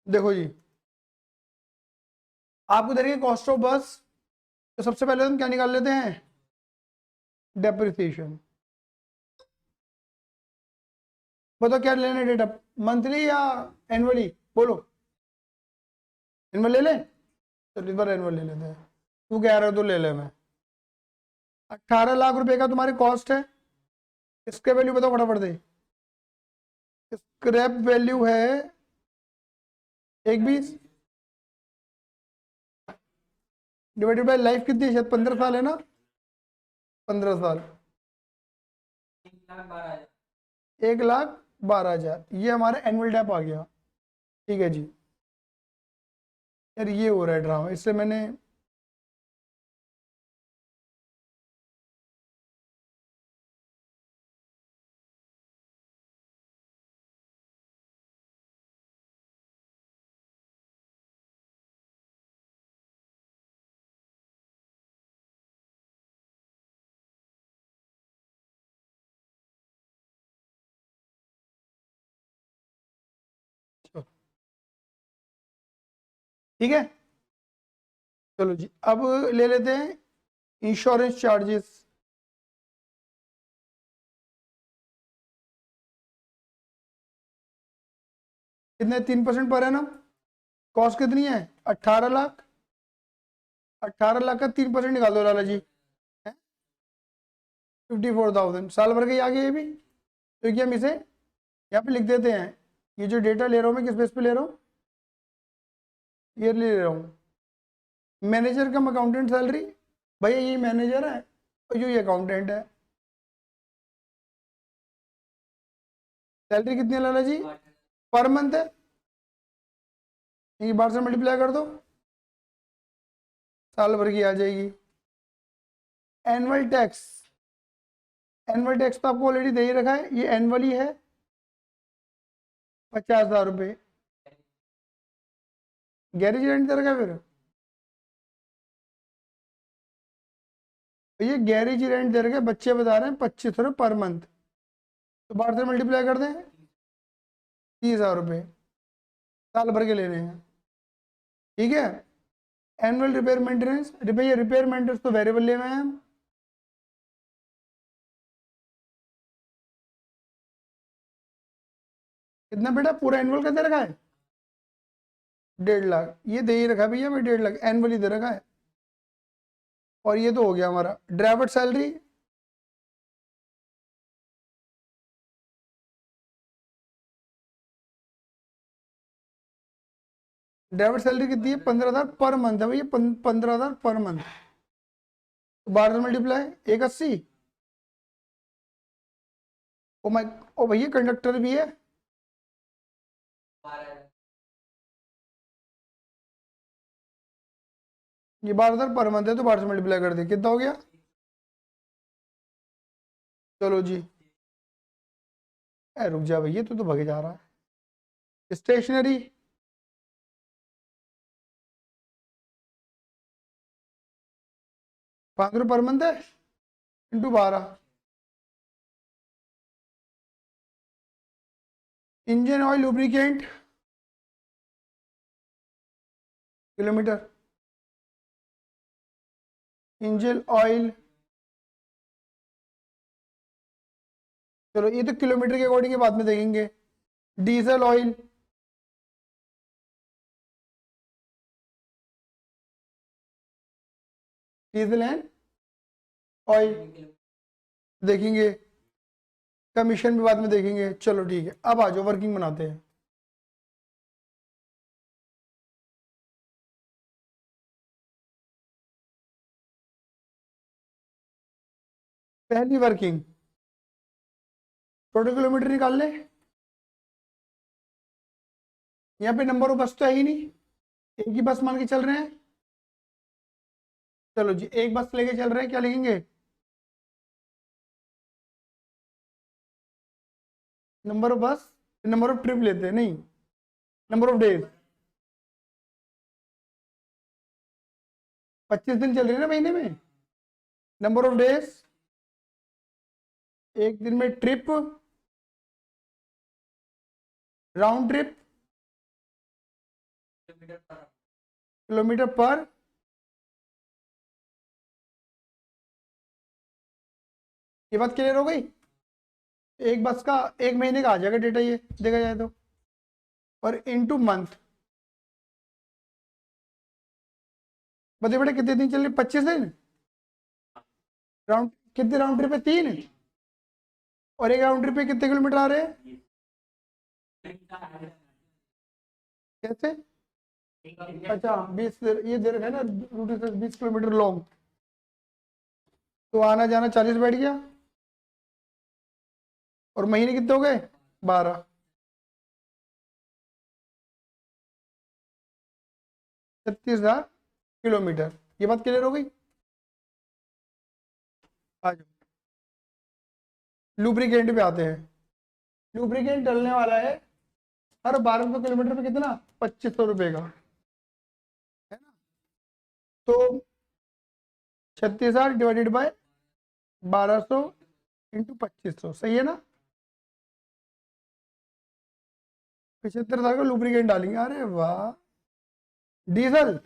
देखो जी, आपको देखिए कॉस्ट ऑफ बस, तो सबसे पहले हम क्या निकाल लेते हैं, डेप्रिसिएशन। बताओ क्या लेना है डेटा, मंथली या एनुअली, बोलो। एनुअल ले लें, तो इस बार एनुअल ले लेते हैं। तू कह रहा है तो ले ले। मैं 18 लाख रुपए का तुम्हारी कॉस्ट है। इसके वैल्यू बताओ फटाफट दे। स्क्रैप वैल्यू है 120 डिवाइडेड बाय लाइफ कितनी है, शायद 15 साल है ना, 15 साल, 1,12,000। ये हमारा एनुअल डेप आ गया। ठीक है जी। यार ये हो रहा है ड्रामा, इसलिए मैंने ठीक है। चलो जी, अब ले लेते हैं इंश्योरेंस चार्जेस। कितने, 3% पर है ना। कॉस्ट कितनी है, 18 लाख। 18 लाख का 3% निकाल दो लाला जी, 54,000। साल भर के ही आ गया ये भी। तो क्या हम इसे यहाँ पे लिख देते हैं। ये जो डेटा ले रहा हूँ मैं, किस बेस पे ले रहा हूँ, ईयरली ले रहा हूँ। मैनेजर कम अकाउंटेंट सैलरी, भैया ये मैनेजर है और ये अकाउंटेंट है। सैलरी कितनी है लाला जी, पर मंथ है, ये 12 से मल्टीप्लाई कर दो, साल भर की आ जाएगी। एनुअल टैक्स, एनुअल टैक्स तो आपको ऑलरेडी दे ही रखा है, ये एनुअली है 50,000 रुपये। गैरेज रेंट दे रखा है फिर, तो ये गैरेज रेंट दे रखा है, बच्चे बता रहे हैं 2500 पर मंथ, तो 12 से मल्टीप्लाई कर दें, 30,000 रुपये साल भर के लेने हैं। ठीक है। Annual repair maintenance, repair maintenance तो वेरिएबल ले में है हम। कितना बेटा, पूरा एनुअल का दे रखा है 1.5 लाख, ये दे ही रखा है भैया, मैं 1.5 लाख एनुअली दे रखा है। और ये तो हो गया हमारा ड्राइवर सैलरी। ड्राइवर सैलरी कितनी है, 15,000 पर मंथ है भैया, 15,000 पर मंथ। तो 12 मल्टीप्लाई 180। ओ माय, ओ भैया कंडक्टर भी है, ये 12,000 पर मंथ है, तो 12 से मल्टीप्लाई कर दे, कितना हो गया। चलो जी, रुक जा भैया, तू तो भगे जा रहा है। स्टेशनरी, 5 रुपये पर मंथ है, into 12। Engine oil lubricant kilometre, engine oil, चलो ये तो किलोमीटर के अकॉर्डिंग बाद में देखेंगे। Diesel oil, diesel and oil देखेंगे, कमीशन भी बाद में देखेंगे। चलो ठीक है, अब आ जाओ वर्किंग बनाते हैं। पहली वर्किंग, टोटल किलोमीटर निकाल ले। यहाँ पे नंबर ऑफ बस तो है ही नहीं, एक ही बस मान के चल रहे हैं। चलो जी, एक बस लेके चल रहे हैं, क्या लिखेंगे? नंबर ऑफ बस, नंबर ऑफ ट्रिप लेते हैं, नहीं नंबर ऑफ डेज। 25 दिन चल रही है ना महीने में। नंबर ऑफ डेज, एक दिन में ट्रिप, राउंड ट्रिप, किलोमीटर पर। ये बात क्लियर हो गई? एक बस का एक महीने का आ जाएगा डेटा, ये देखा जाए तो। और इनटू मंथ, बताइए बेटा कितने दिन चल रहे? 25 दिन। राउंड कितने राउंड ट्रिप है? 3। और एक राउंड ट्रिप पे कितने किलोमीटर आ रहे हैं? कैसे? अच्छा 20, ये दे रखा है ना रूट 20 किलोमीटर लॉन्ग, तो आना जाना 40 बैठ गया। और महीने कितने हो गए? 12। 36,000 किलोमीटर। ये बात क्लियर हो गई? आ जाओ लुब्रिकेंट पे आते हैं। लुब्रिकेंट डलने वाला है हर 1200 किलोमीटर पे कितना? 2500 रुपये का, है ना? तो 36,000 डिवाइडेड बाय 1200 इंटू 2500, सही है ना? 75,000 का लुब्रिकेंट डालेंगे। अरे वाह। डीजल,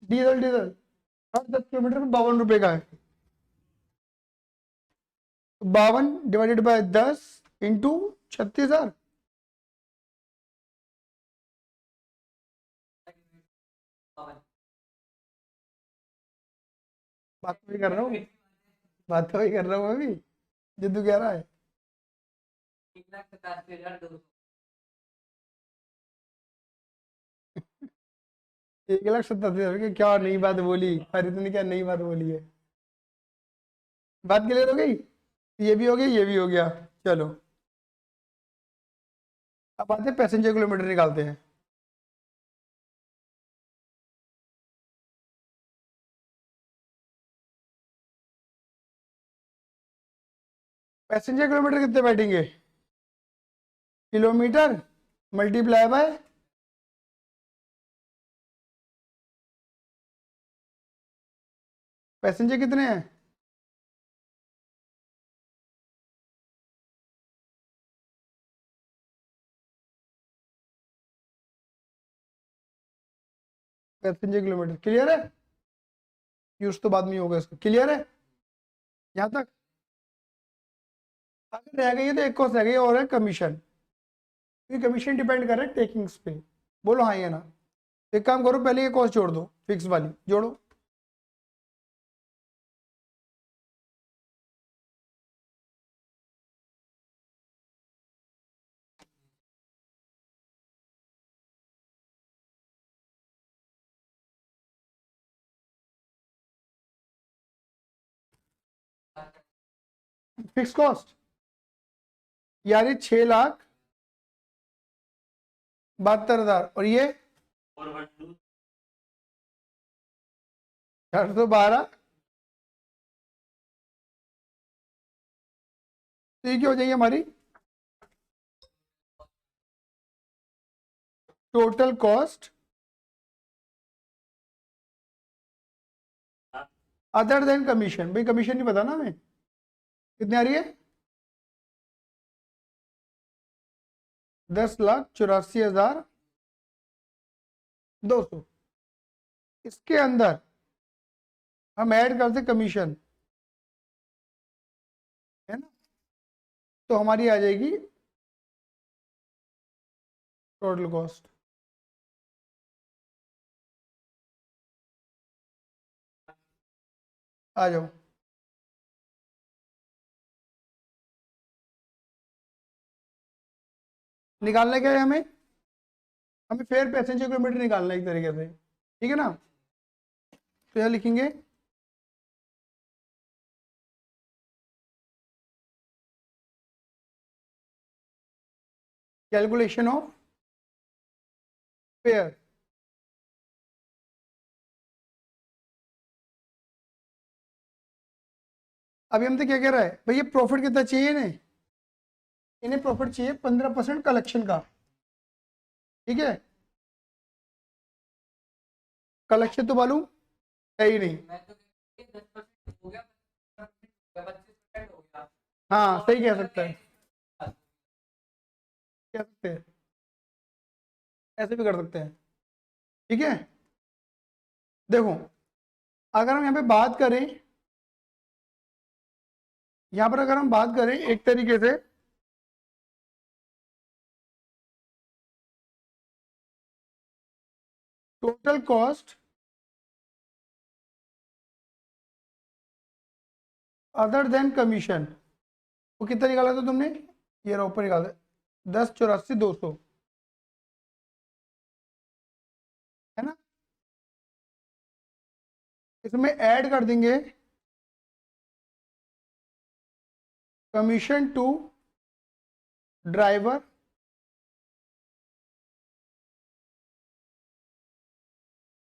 डीजल डीजल हर 10 किलोमीटर में 52 रुपये का है। 52 डिवाइडेड बाय 10 इंटू 36,000। बात तो वही कर रहा हूँ, बात तो वही कर रहा हूँ मैं भी, जिद्दू कह रहा है। 1,87,200। 1,87,000 की क्या नई बात बोली हरित ने, क्या नई बात बोली है? बात क्लियर हो गई? ये भी हो गया, ये भी हो गया। चलो अब आते हैं पैसेंजर किलोमीटर निकालते हैं। पैसेंजर किलोमीटर कितने बैठेंगे? किलोमीटर मल्टीप्लाई बाय पैसेंजर कितने हैं? पैसेंजर किलोमीटर क्लियर है? यूज तो बाद में ही होगा इसका, क्लियर है यहाँ तक? अगर रह गई है तो एक कॉस्ट रह गई और है कमीशन। ये कमीशन डिपेंड कर रहा है टेकिंग्स पे। बोलो हाँ या ना? एक काम करो, पहले ये कॉस्ट जोड़ दो, फिक्स वाली जोड़ो। फिक्स कॉस्ट यार ये 6,72,000 और ये 412, तो ये क्या हो जाएगी हमारी total cost other than commission. भाई कमीशन नहीं पता ना हमें, कितनी आ रही है? 10,84,200। इसके अंदर हम ऐड करते कमीशन, है ना, तो हमारी आ जाएगी टोटल कॉस्ट। आ जाओ, निकालना क्या है हमें? हमें फेयर पैसेंजर किलोमीटर निकालना है एक तरीके से, ठीक है ना। तो यह लिखेंगे कैलकुलेशन ऑफ फेयर। अभी हमसे क्या कह रहा है भाई, ये प्रॉफिट कितना चाहिए इन्हें? इन्हें प्रॉफिट चाहिए 15% कलेक्शन का, ठीक है। कलेक्शन तो मालूम है ही नहीं। मैं तो 10% हो गया, 25% हो गया। हाँ सही कह सकता है, कह सकते हैं, ऐसे भी कर सकते हैं, ठीक है। देखो, अगर हम यहाँ पे बात करें, यहाँ पर अगर हम बात करें एक तरीके से, total cost other than commission, वो कितना निकाला था तुमने? ये रहा ऊपर निकाला, 1084,200, है ना। इसमें ऐड कर देंगे commission to driver,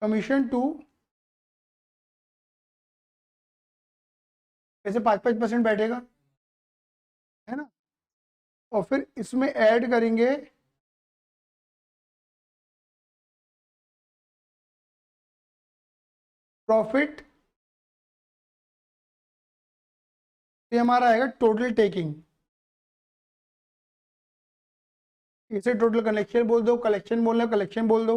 commission to, वैसे 5-5% बैठेगा, है ना। और फिर इसमें ऐड करेंगे प्रॉफिट, ये हमारा आएगा टोटल टेकिंग। इसे टोटल कलेक्शन बोल दो, कलेक्शन बोलना कलेक्शन बोल दो,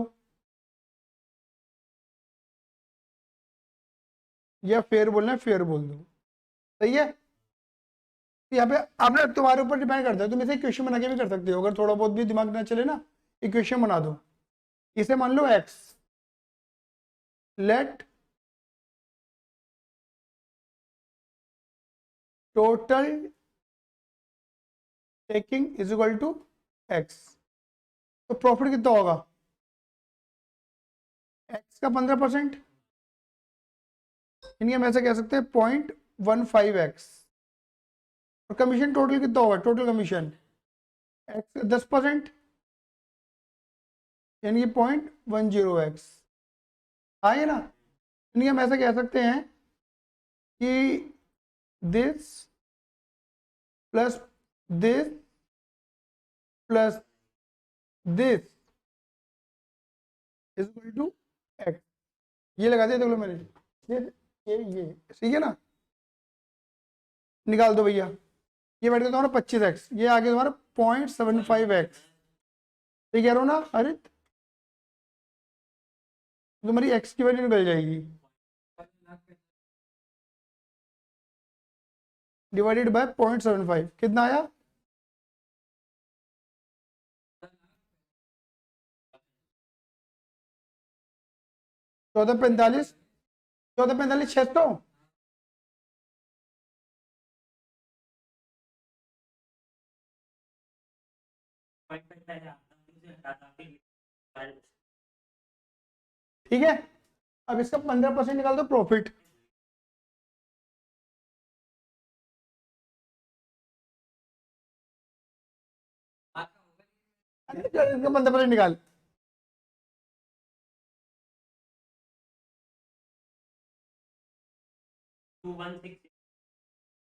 या फेयर बोलना है फेयर बोल दो, सही है। तो यहाँ पे अब ना तुम्हारे ऊपर डिपेंड करता है, तुम इसे इक्वेशन बना के भी कर सकते हो, अगर थोड़ा बहुत भी दिमाग ना चले ना, इक्वेशन बना दो। इसे मान लो x, let total taking is equal to x, तो प्रॉफिट कितना होगा? x का 15%, यानी हम ऐसे कह सकते हैं 0.15x, और कमीशन टोटल कितना होगा? टोटल कमीशन x का 10%, यानी कि 0.10x, आए ना। यानी हम ऐसा कह सकते हैं कि this plus this plus this is equal to x, ये लगा दिया देख लो मैंने, ये ठीक है ना। निकाल दो भैया, ये बैठ गया तुम्हारा 25x, ये आ गया तुम्हारा 0.75x, ठीक कह रहा हूँ ना हरित, तुम्हारी x की वैल्यू निकल जाएगी, डिवाइडेड बाय 0.75, कितना आया? चौदह पैंतालीस, 600, ठीक है। अब इसका 15% निकाल दो प्रॉफिट, इसका 15% निकाल,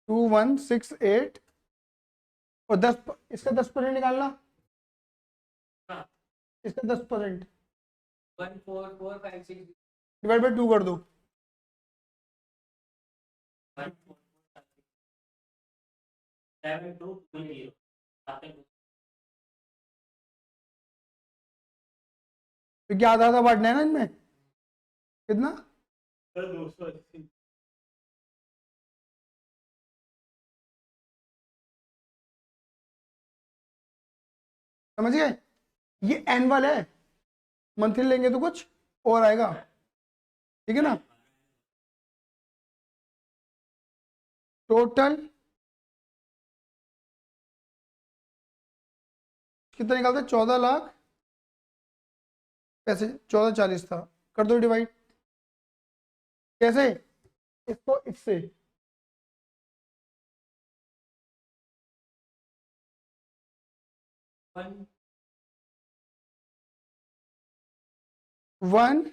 2168, और 10, इसका 10% निकालना, इसका 10% 14456 डिवाइड बाई 2 कर दो, 7220 तो क्या आधा आधा बांटना है ना इनमें, कितना? 280 समझ गए? ये एनुअल है, मंथली लेंगे तो कुछ और आएगा, ठीक है ना। टोटल कितना निकालते हैं? 14 लाख पैसे, 1440 था, कर दो डिवाइड। कैसे? इसको इससे, वन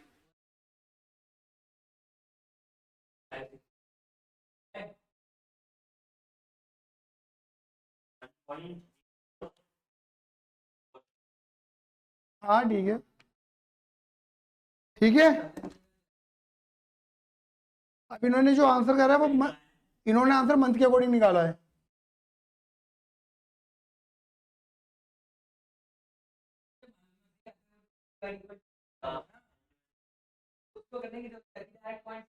1 हाँ ठीक है, ठीक है। अब इन्होंने जो आंसर करा है वो इन्होंने आंसर मंथ के अकॉर्डिंग निकाला है। उसको करने की डायरेक्ट पॉइंट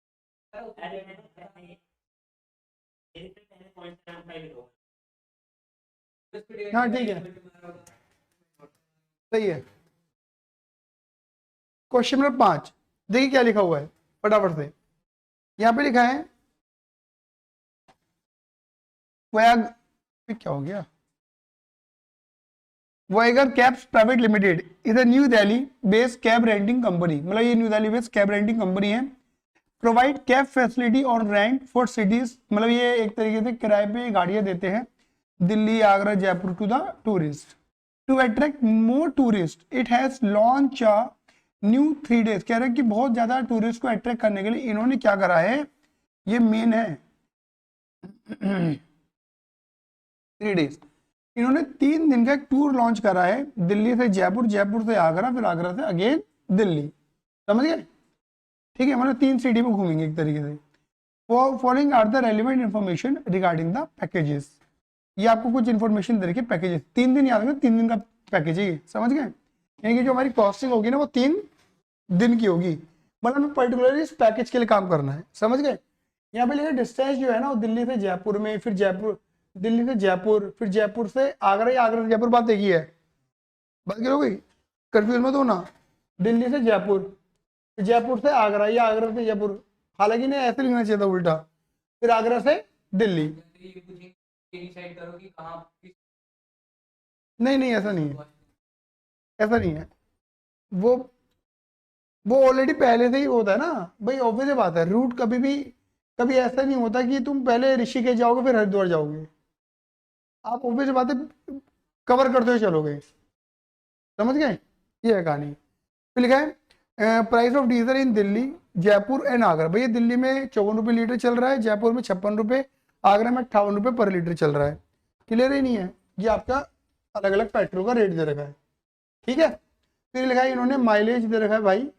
हाँ ठीक है, सही है। क्वेश्चन नंबर 5 देखिए क्या लिखा हुआ है फटाफट से। यहाँ पे लिखा है वयाग, क्या हो गया, वैगर cabs private limited is a New Delhi based cab renting company, मतलब ये New Delhi based cab renting company है। Provide cab facility on rent for cities, मतलब ये एक तरीके से किराए पे गाड़ियां देते हैं Delhi, Agra, Jaipur to the tourist. To attract more tourist it has launch a new 3 days, कह रहे हैं कि बहुत ज्यादा टूरिस्ट को अट्रैक्ट करने के लिए इन्होंने क्या करा है, ये मेन है 3 days, इन्होंने 3 दिन का एक टूर लॉन्च करा है, दिल्ली से जयपुर, जयपुर से आगरा, फिर आगरा से अगेन दिल्ली, समझ गए? ठीक है, मतलब 3 सिटी में घूमेंगे एक तरीके से। Following are the relevant information regarding the packages, ये आपको कुछ इन्फॉर्मेशन दे रखी है पैकेजेस, 3 दिन याद रखना, 3 दिन का पैकेज है ये, समझ गए? यानी कि जो हमारी कॉस्टिंग होगी ना वो 3 दिन की होगी, मतलब हमें पर्टिकुलरली इस पैकेज के लिए काम करना है, समझ गए? यहाँ पे लिखा डिस्टेंस जो है ना वो दिल्ली से जयपुर में, फिर जयपुर, दिल्ली से जयपुर, फिर जयपुर से आगरा या आगरा से जयपुर, बात एक ही है, बात क्या हो गई, कंफ्यूज मत होना। दिल्ली से जयपुर, जयपुर से आगरा या आगरा से जयपुर, हालांकि नहीं ऐसे लिखना चाहिए था उल्टा, फिर आगरा से दिल्ली। डिसाइड करो कि कहाँ नहीं नहीं ऐसा नहीं है, ऐसा नहीं है, वो ऑलरेडी पहले से ही होता है ना भाई, ऑब्वियस बात है, रूट कभी ऐसा नहीं होता कि तुम पहले ऋषिकेश जाओगे फिर हरिद्वार जाओगे, आप ऑब्वियस बात है कवर करते हुए चलोगे, समझ गए? ये है कहानी। फिर लिखा है price of diesel in Delhi, Jaipur and Agra, भैया दिल्ली में 54 रुपये लीटर चल रहा है, जयपुर में 56 रुपये, आगरा में 58 रुपये पर लीटर चल रहा है, क्लियर ही नहीं है, ये आपका अलग अलग पेट्रोल का रेट दे रखा है, ठीक है। फिर लिखा है इन्होंने माइलेज दे रखा है भाई,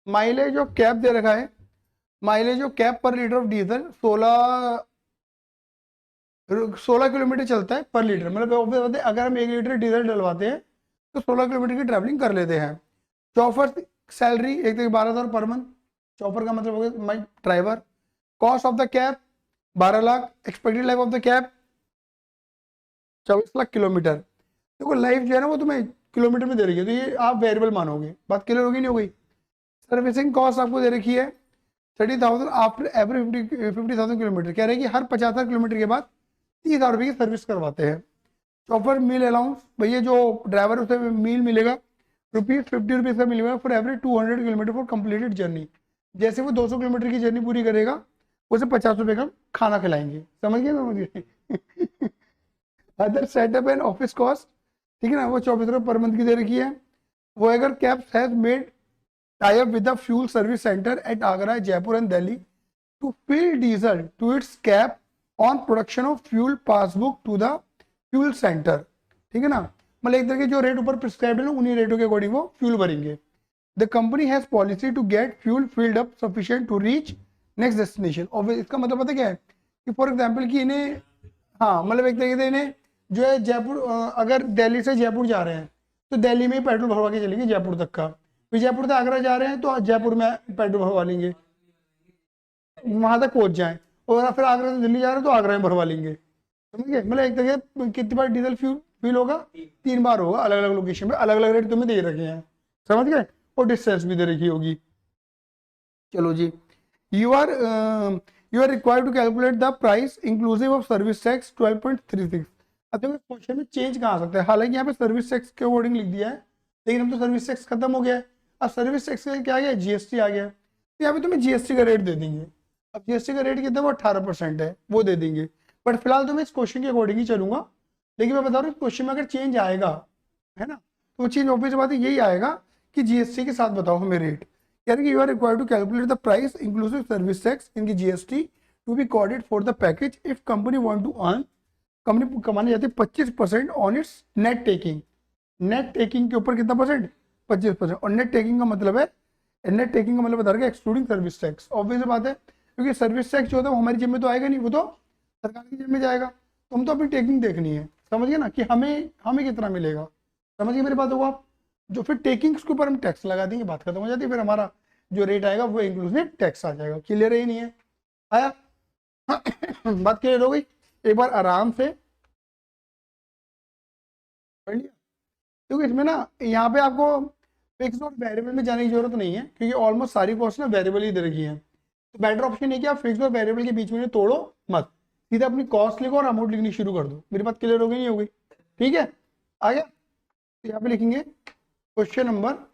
माइलेज ऑफ कैब दे रखा है, माइलेज ऑफ कैब पर लीटर ऑफ डीजल 16 किलोमीटर चलता है पर लीटर, मतलब अगर हम 1 लीटर डीजल डलवाते हैं तो 16 किलोमीटर की ट्रैवलिंग कर लेते हैं। चौफर सैलरी एक तरीके 12,000 पर मंथ, चौफर का मतलब हो गया माई driver. Cost of the cab 12 lakh, expected life of the cab 24 lakh kilometre. देखो लाइफ जो है ना वो तुम्हें किलोमीटर में दे रही है, तो ये आप वेरिएबल मानोगे, बात क्लियर होगी नहीं हो गई? सर्विसिंग कॉस्ट आपको दे रखी है 30,000 आफ्टर एवरी 50,000 किलोमीटर, कह रहे हैं कि हर 50,000 किलोमीटर के बाद 30,000 रुपये की सर्विस करवाते हैं। चौफर मील अलाउंस, भैया जो ड्राइवर उसे मील मिलेगा ₹50 का मिलेगा for every 200 kilometre for completed journey, जैसे वो 200 किलोमीटर की जर्नी पूरी करेगा उसे 50 रुपये का खाना खिलाएंगे, समझ गए? समझ other setup and office cost, ठीक है ना, वो 24 रुपये पर मंथ की दे रखी है। वो अगर cabs has made tie up with the fuel service center at Agra, Jaipur and Delhi to fill diesel to its cap on production of fuel passbook to the fuel center, ठीक है ना, मतलब एक तरह के जो रेट ऊपर prescribed है ना उन्हीं रेटों के अकॉर्डिंग वो फ्यूल भरेंगे। The company has policy to get fuel filled up sufficient to reach next destination, और इसका मतलब पता क्या है कि फॉर एग्जांपल कि इन्हें, हाँ मतलब एक तरीके से इन्हें जो है जयपुर, अगर दिल्ली से जयपुर जा रहे हैं तो दिल्ली में ही पेट्रोल भरवा के चलेंगे जयपुर तक का, फिर जयपुर से आगरा जा रहे हैं तो जयपुर में पेट्रोल भरवा लेंगे वहां तक पहुंच जाएं, और फिर आगरा से दिल्ली जा रहे हैं तो आगरा में भरवा लेंगे, समझ गए? मतलब एक तरीके कितनी बार डीजल फ्यूल फिल होगा 3 बार होगा, अलग अलग लोकेशन पे अलग अलग रेट तुम्हें दे रखे हैं, समझ गए, और डिस्टेंस भी दे रखी होगी। चलो जी, you are required to calculate the price inclusive of service tax 12.36। अब देखो क्वेश्चन में चेंज कहाँ आ सकता है, हालांकि यहाँ पे सर्विस टैक्स के अकॉर्डिंग लिख दिया है, लेकिन अब तो सर्विस टैक्स खत्म हो गया है, अब सर्विस टैक्स का क्या आ गया, जीएसटी आ गया, तो यहाँ पे तुम्हें जीएसटी का रेट दे देंगे। अब जीएसटी का रेट कितना है, वो 18% है, वो दे देंगे। बट फिलहाल तो मैं इस क्वेश्चन के अकॉर्डिंग ही चलूंगा, लेकिन मैं बता रहा हूँ क्वेश्चन में अगर चेंज आएगा, है ना, तो चेंज ऑब्वियस बात है यही आएगा कि जीएसटी के साथ बताओ हमें रेट, यानी कि you are required to calculate the price inclusive service tax इनकी GST to be coded for the package if company want to earn, company कमाने जाती है 25% on its net taking. Net taking के ऊपर कितना परसेंट, 25%। और नेट टेकिंग का मतलब है, नेट टेकिंग का मतलब बता रहा है एक्सक्लूडिंग सर्विस टैक्स, ऑब्वियस बात है, क्योंकि सर्विस टैक्स जो होता है वो हमारी जेब में तो आएगा नहीं, वो तो सरकार की जेब में जाएगा, तो हम तो अपनी टेकिंग देखनी है, समझ गए ना, कि हमें हमें कितना मिलेगा, समझ गए मेरी बात होगा आप, जो फिर टेकिंग्स के ऊपर हम टैक्स लगा देंगे, बात खत्म हो जाती है, फिर हमारा जो रेट आएगा वो इंक्लूसिव टैक्स आ जाएगा। क्लियर है ही नहीं है, आया बात क्लियर हो गई, एक बार आराम से पढ़ लिया, क्योंकि इसमें ना यहाँ पे आपको फिक्स और वेरिएबल में जाने की जरूरत नहीं है, क्योंकि ऑलमोस्ट सारी कॉस्ट ना वेरिएबल ही दे रखी है, तो बेटर ऑप्शन है कि आप फिक्स और वेरिएबल के बीच में तोड़ो मत, सीधा अपनी कॉस्ट लिखो और अमाउंट लिखनी शुरू कर दो। मेरी बात क्लियर हो गई नहीं हो गई, ठीक है, आ गया, तो यहाँ पे लिखेंगे क्वेश्चन नंबर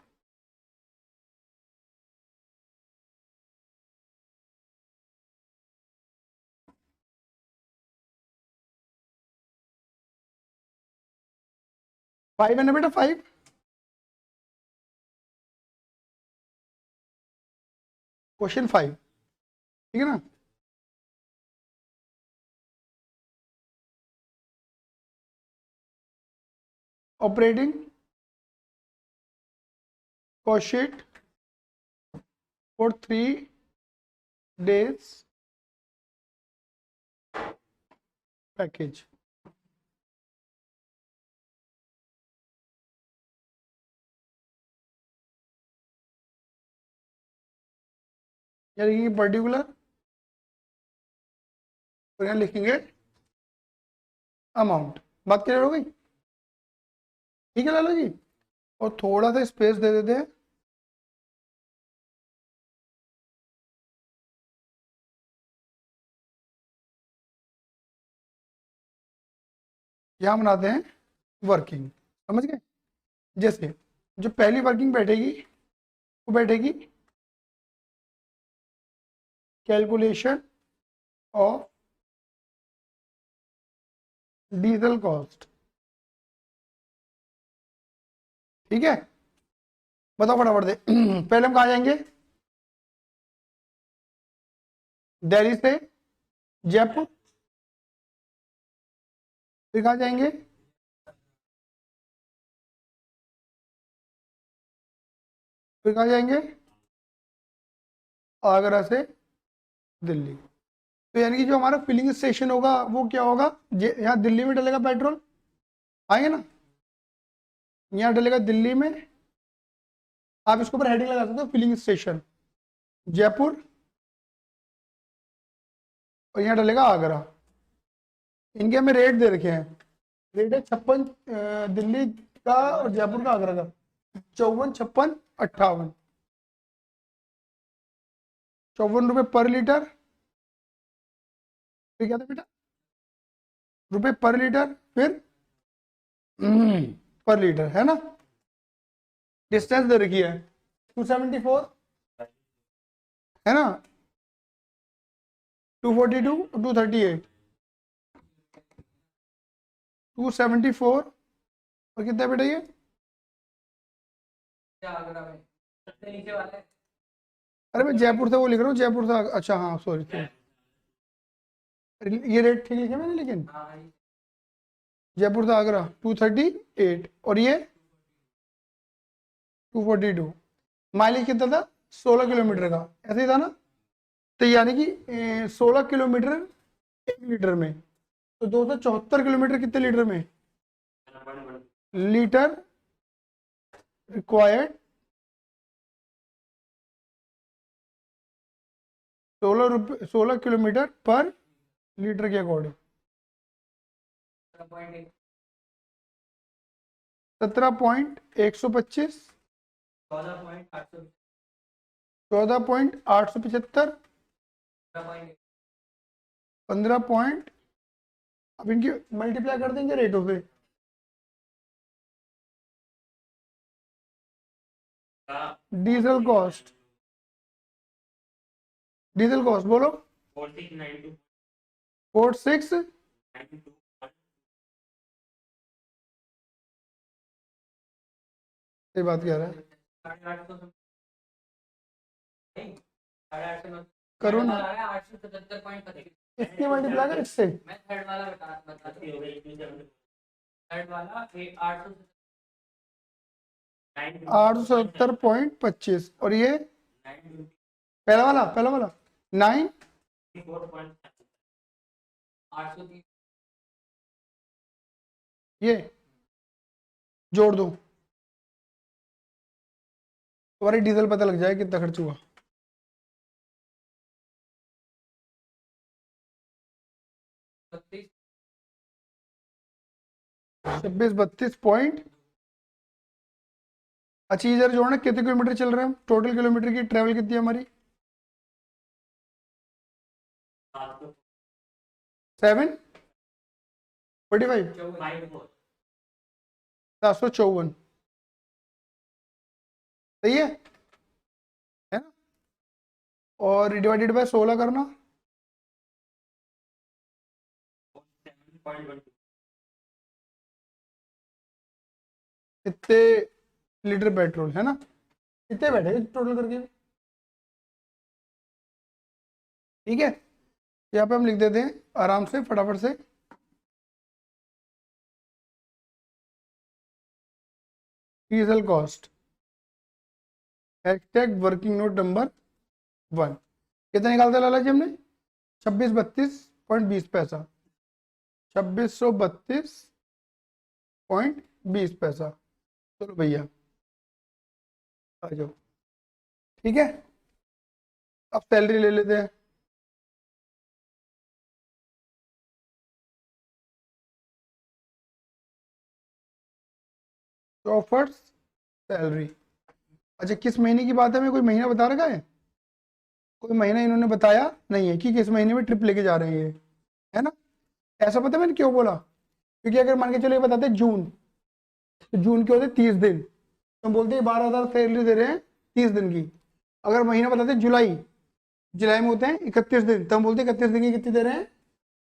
5 है ना बेटा, 5, क्वेश्चन 5, ठीक है ना। Operating cost sheet for 3 days package, यानी पर्टिकुलर, और यहाँ लिखेंगे अमाउंट। बात क्लियर हो गई, ठीक है लाला जी, और थोड़ा सा स्पेस दे देते हैं, यहाँ बनाते हैं वर्किंग, समझ गए, जैसे जो पहली वर्किंग बैठेगी वो बैठेगी कैलकुलेशन ऑफ डीजल कॉस्ट, ठीक है, बताओ फटाफट दे पहले हम कहाँ जाएंगे, दिल्ली से जयपुर, फिर कहाँ जाएंगे, फिर कहाँ जाएंगे, आगरा से दिल्ली। तो यानी कि जो हमारा फिलिंग स्टेशन होगा वो क्या होगा, यहाँ दिल्ली में डलेगा पेट्रोल, आएंगे ना, यहाँ डलेगा दिल्ली में, आप इसके ऊपर हेडिंग लगा सकते हो फिलिंग स्टेशन जयपुर, और यहाँ डलेगा आगरा। इनके हमें रेट दे रखे हैं, रेट है 56 दिल्ली का और जयपुर का, आगरा का 54, 56, 58, 54 रुपये पर लीटर, फिर क्या था बेटा, रुपये पर लीटर, फिर पर लीटर, है ना, डिस्टेंस दे रखी है 274, है ना, 242, 238, 274, और कितना बेटा ये, आगरा में सबसे नीचे वाला है। अरे मैं जयपुर से वो लिख रहा हूँ, जयपुर से अच्छा हाँ सॉरी, ये रेट ठीक लिखे मैंने, लेकिन हाँ भाई, जयपुर से आगरा 238, और ये 242, माइलेज कितना था, 16 किलोमीटर का, ऐसे ही था ना, तो यानी कि 16 किलोमीटर 1 लीटर में, तो 274 किलोमीटर कितने लीटर में, लीटर रिक्वायर्ड 16 किलोमीटर पर लीटर के अकॉर्डिंग, 0.8 17.125, 14.800, 14.875, 15 पॉइंट, अब इनकी मल्टीप्लाई कर देंगे रेटों से। डीजल कॉस्ट, डीजल कॉस्ट बोलो। 46, ये बात कह रहा है, 850 करो ना, 877.25। इसकी मल्टीप्लाई कर इससे। मैं थर्ड वाला बता थर्ड वाला 870.25, और ये पहला वाला 9, 830। ये जोड़ दो, तुम्हारी डीजल पता लग जाए कितना खर्च हुआ। 26-32 पॉइंट। अच्छा इधर जोड़ना, कितने किलोमीटर चल रहे हैं हम, टोटल किलोमीटर की ट्रेवल कितनी है हमारी, 745, 754, सही है ना। और डिवाइडेड बाय 16 करना, कितने लीटर पेट्रोल है ना, कितने बैठेगा टोटल करके, ठीक है। यहाँ पे हम लिख देते हैं आराम से फटाफट से, diesel cost, hashtag working note number 1। कितना निकालते लाला जी हमने, 2632.20 पैसा, 2632.20 पैसा। चलो भैया आ जाओ, ठीक है। अब सैलरी ले लेते हैं, ऑफर्स सैलरी। अच्छा किस महीने की बात है, हमें कोई महीना बता रखा है, कोई महीना इन्होंने बताया नहीं है कि किस महीने में ट्रिप लेके जा रहे हैं ये, है ना। ऐसा पता है मैंने क्यों बोला, क्योंकि अगर मान के चलो ये बताते हैं जून, तो जून के होते 30 दिन, तो हम बोलते हैं 12,000 सैलरी दे रहे हैं 30 दिन की। अगर महीना बताते हैं जुलाई, जुलाई में होते हैं 31 दिन, तो हम बोलते हैं 31 दिन की कितनी दे रहे हैं,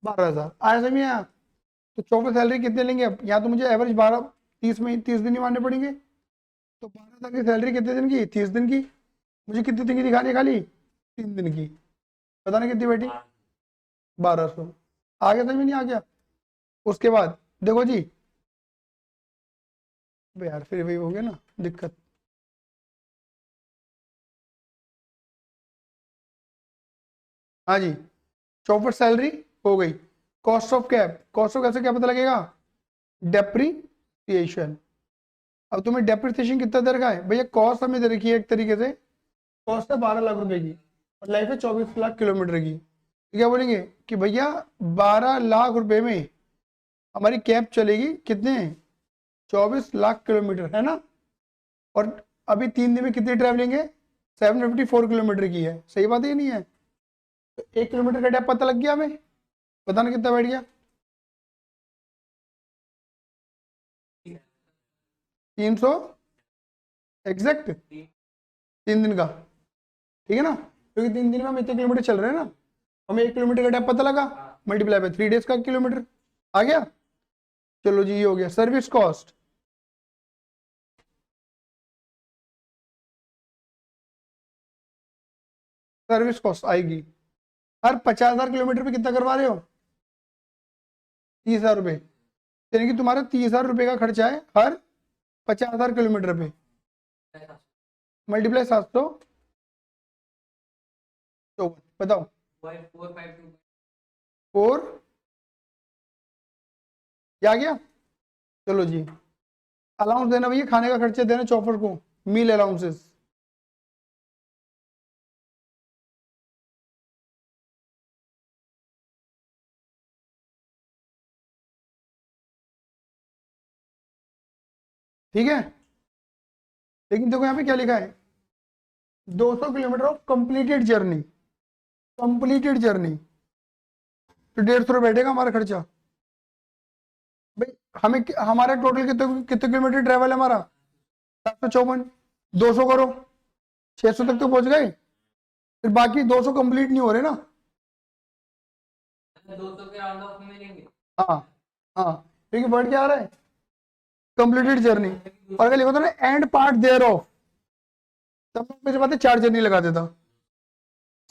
12,000। आया समझ में आया। तो चौबीस सैलरी कितने लेंगे अब, यहाँ तो मुझे एवरेज 30 दिन ही मानने पड़ेंगे। तो 12,000 की सैलरी कितने दिन की, 30 दिन की। मुझे कितने दिन की दिखानी है खाली, 3 दिन की। पता नहीं कितनी बैठी, 1200। आ गया समझ में, नहीं आ गया। उसके बाद देखो जी, अबे यार फिर वही हो गया ना दिक्कत। हाँ जी, चौपट सैलरी हो गई। Cost of cab, cost of कैसे क्या पता लगेगा, डेप्रीसिएशन। अब तुम्हें डेप्रिसिएशन कितना दे रखा है भैया, कॉस्ट हमें दे रखी है एक तरीके से, कॉस्ट है 12 लाख रुपए की, और लाइफ है 24 लाख किलोमीटर की। तो क्या बोलेंगे कि भैया 12 लाख रुपए में हमारी कैब चलेगी कितने, 24 लाख किलोमीटर, है ना। और अभी 3 दिन में कितनी ट्रैवलिंग है, 754 किलोमीटर की है, सही बात है नहीं है। तो 1 किलोमीटर का डेप पता लग गया हमें, बताना कितना बैठ गया, 300 एग्जैक्ट, 3 दिन का, ठीक है ना। क्योंकि 3 दिन में हम इतने किलोमीटर चल रहे हैं ना, हमें 1 किलोमीटर का डेप पता लगा, मल्टीप्लाई बाय 3 डेज का किलोमीटर आ गया। चलो जी ये हो गया। सर्विस कॉस्ट, सर्विस कॉस्ट आएगी हर 50,000 किलोमीटर पे कितना करवा रहे हो, 30,000 रुपये। यानी कि तुम्हारा 30,000 रुपये का खर्चा है हर 50,000 किलोमीटर पे, मल्टीप्लाई 754। बताओ 4, क्या आ गया। चलो जी, अलाउंस देना भैया, खाने का खर्चे देना चौफर को, मील अलाउंसेस। ठीक है, लेकिन देखो यहाँ पे क्या लिखा है, 200 kilometre of completed journey, completed journey, तो 150 बैठेगा हमारा खर्चा। भाई हमें हमारा टोटल कितने कितने किलोमीटर ट्रेवल है हमारा, 754, 200 करो, 600 तक तो पहुंच गए, फिर बाकी 200 कंप्लीट नहीं हो रहे ना। 200 के राउंड ऑफ में लेंगे। हाँ हाँ, क्योंकि वर्ड क्या आ रहा है, कंप्लीटेड जर्नी, और अगर लिखा था ना एंड पार्ट देयर ऑफ, तब मैं मेरी बात है 4 जर्नी लगा देता।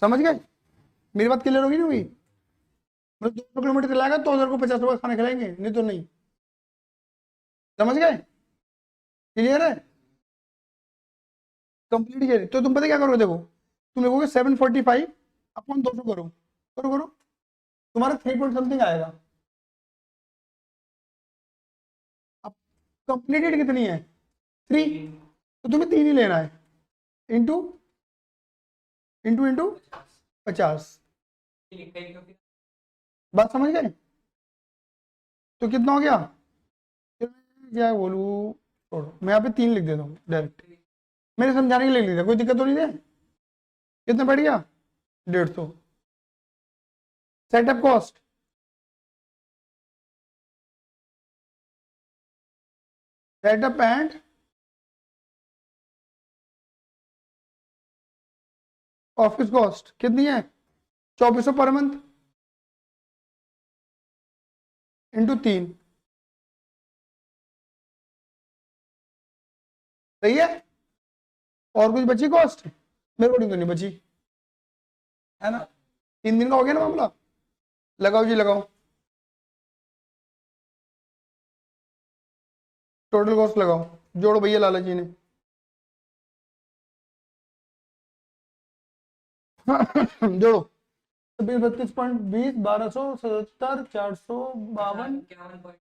समझ गए, मेरी बात क्लियर होगी नहीं हुई, मतलब 200 किलोमीटर चलाएगा तो उधर को 50 रुपये खाना खिलाएंगे, नहीं तो नहीं। समझ गए, क्लियर है, कंप्लीट जर्नी। तो तुम पता क्या करोगे, देखो तुम लिखोगे 745 अपॉन 200 करो, करो करो, तुम्हारा 3 पॉइंट समथिंग आएगा। अब कंप्लीटेड कितनी है, 3, तो तुम्हें 3 ही लेना है, इंटू इंटू इंटू 50। बात समझ गए, तो कितना हो गया, फिर मैं क्या बोलूँ, छोड़ो मैं यहाँ पे 3 लिख देता हूँ डायरेक्ट, मेरे समझाने के लिए लिख दिया, कोई दिक्कत तो नहीं है। कितना बढ़ गया, 150। Setup cost, setup and office cost कितनी है, 2400 पर मंथ, इंटू 3, सही है। और कुछ बची कॉस्ट, मेरे को तो नहीं बची, है ना, 3 दिन का हो गया ना मामला। लगाओ जी लगाओ, टोटल कॉस्ट लगाओ, जोड़ो भैया लाला जी ने। जोड़ो, 32.20, 1270, 452,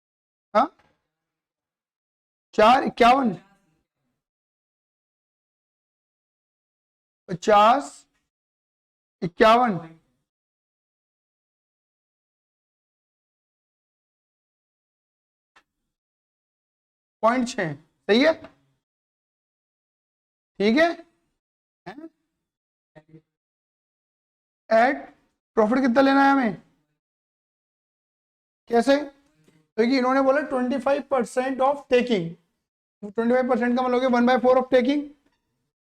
हाँ 451, 50, 51, पॉइंट 6, सही है, ठीक है। एड प्रॉफिट कितना लेना है हमें, कैसे, क्योंकि इन्होंने बोला 25% ऑफ टेकिंग, 25% का मतलब 1/4 ऑफ टेकिंग,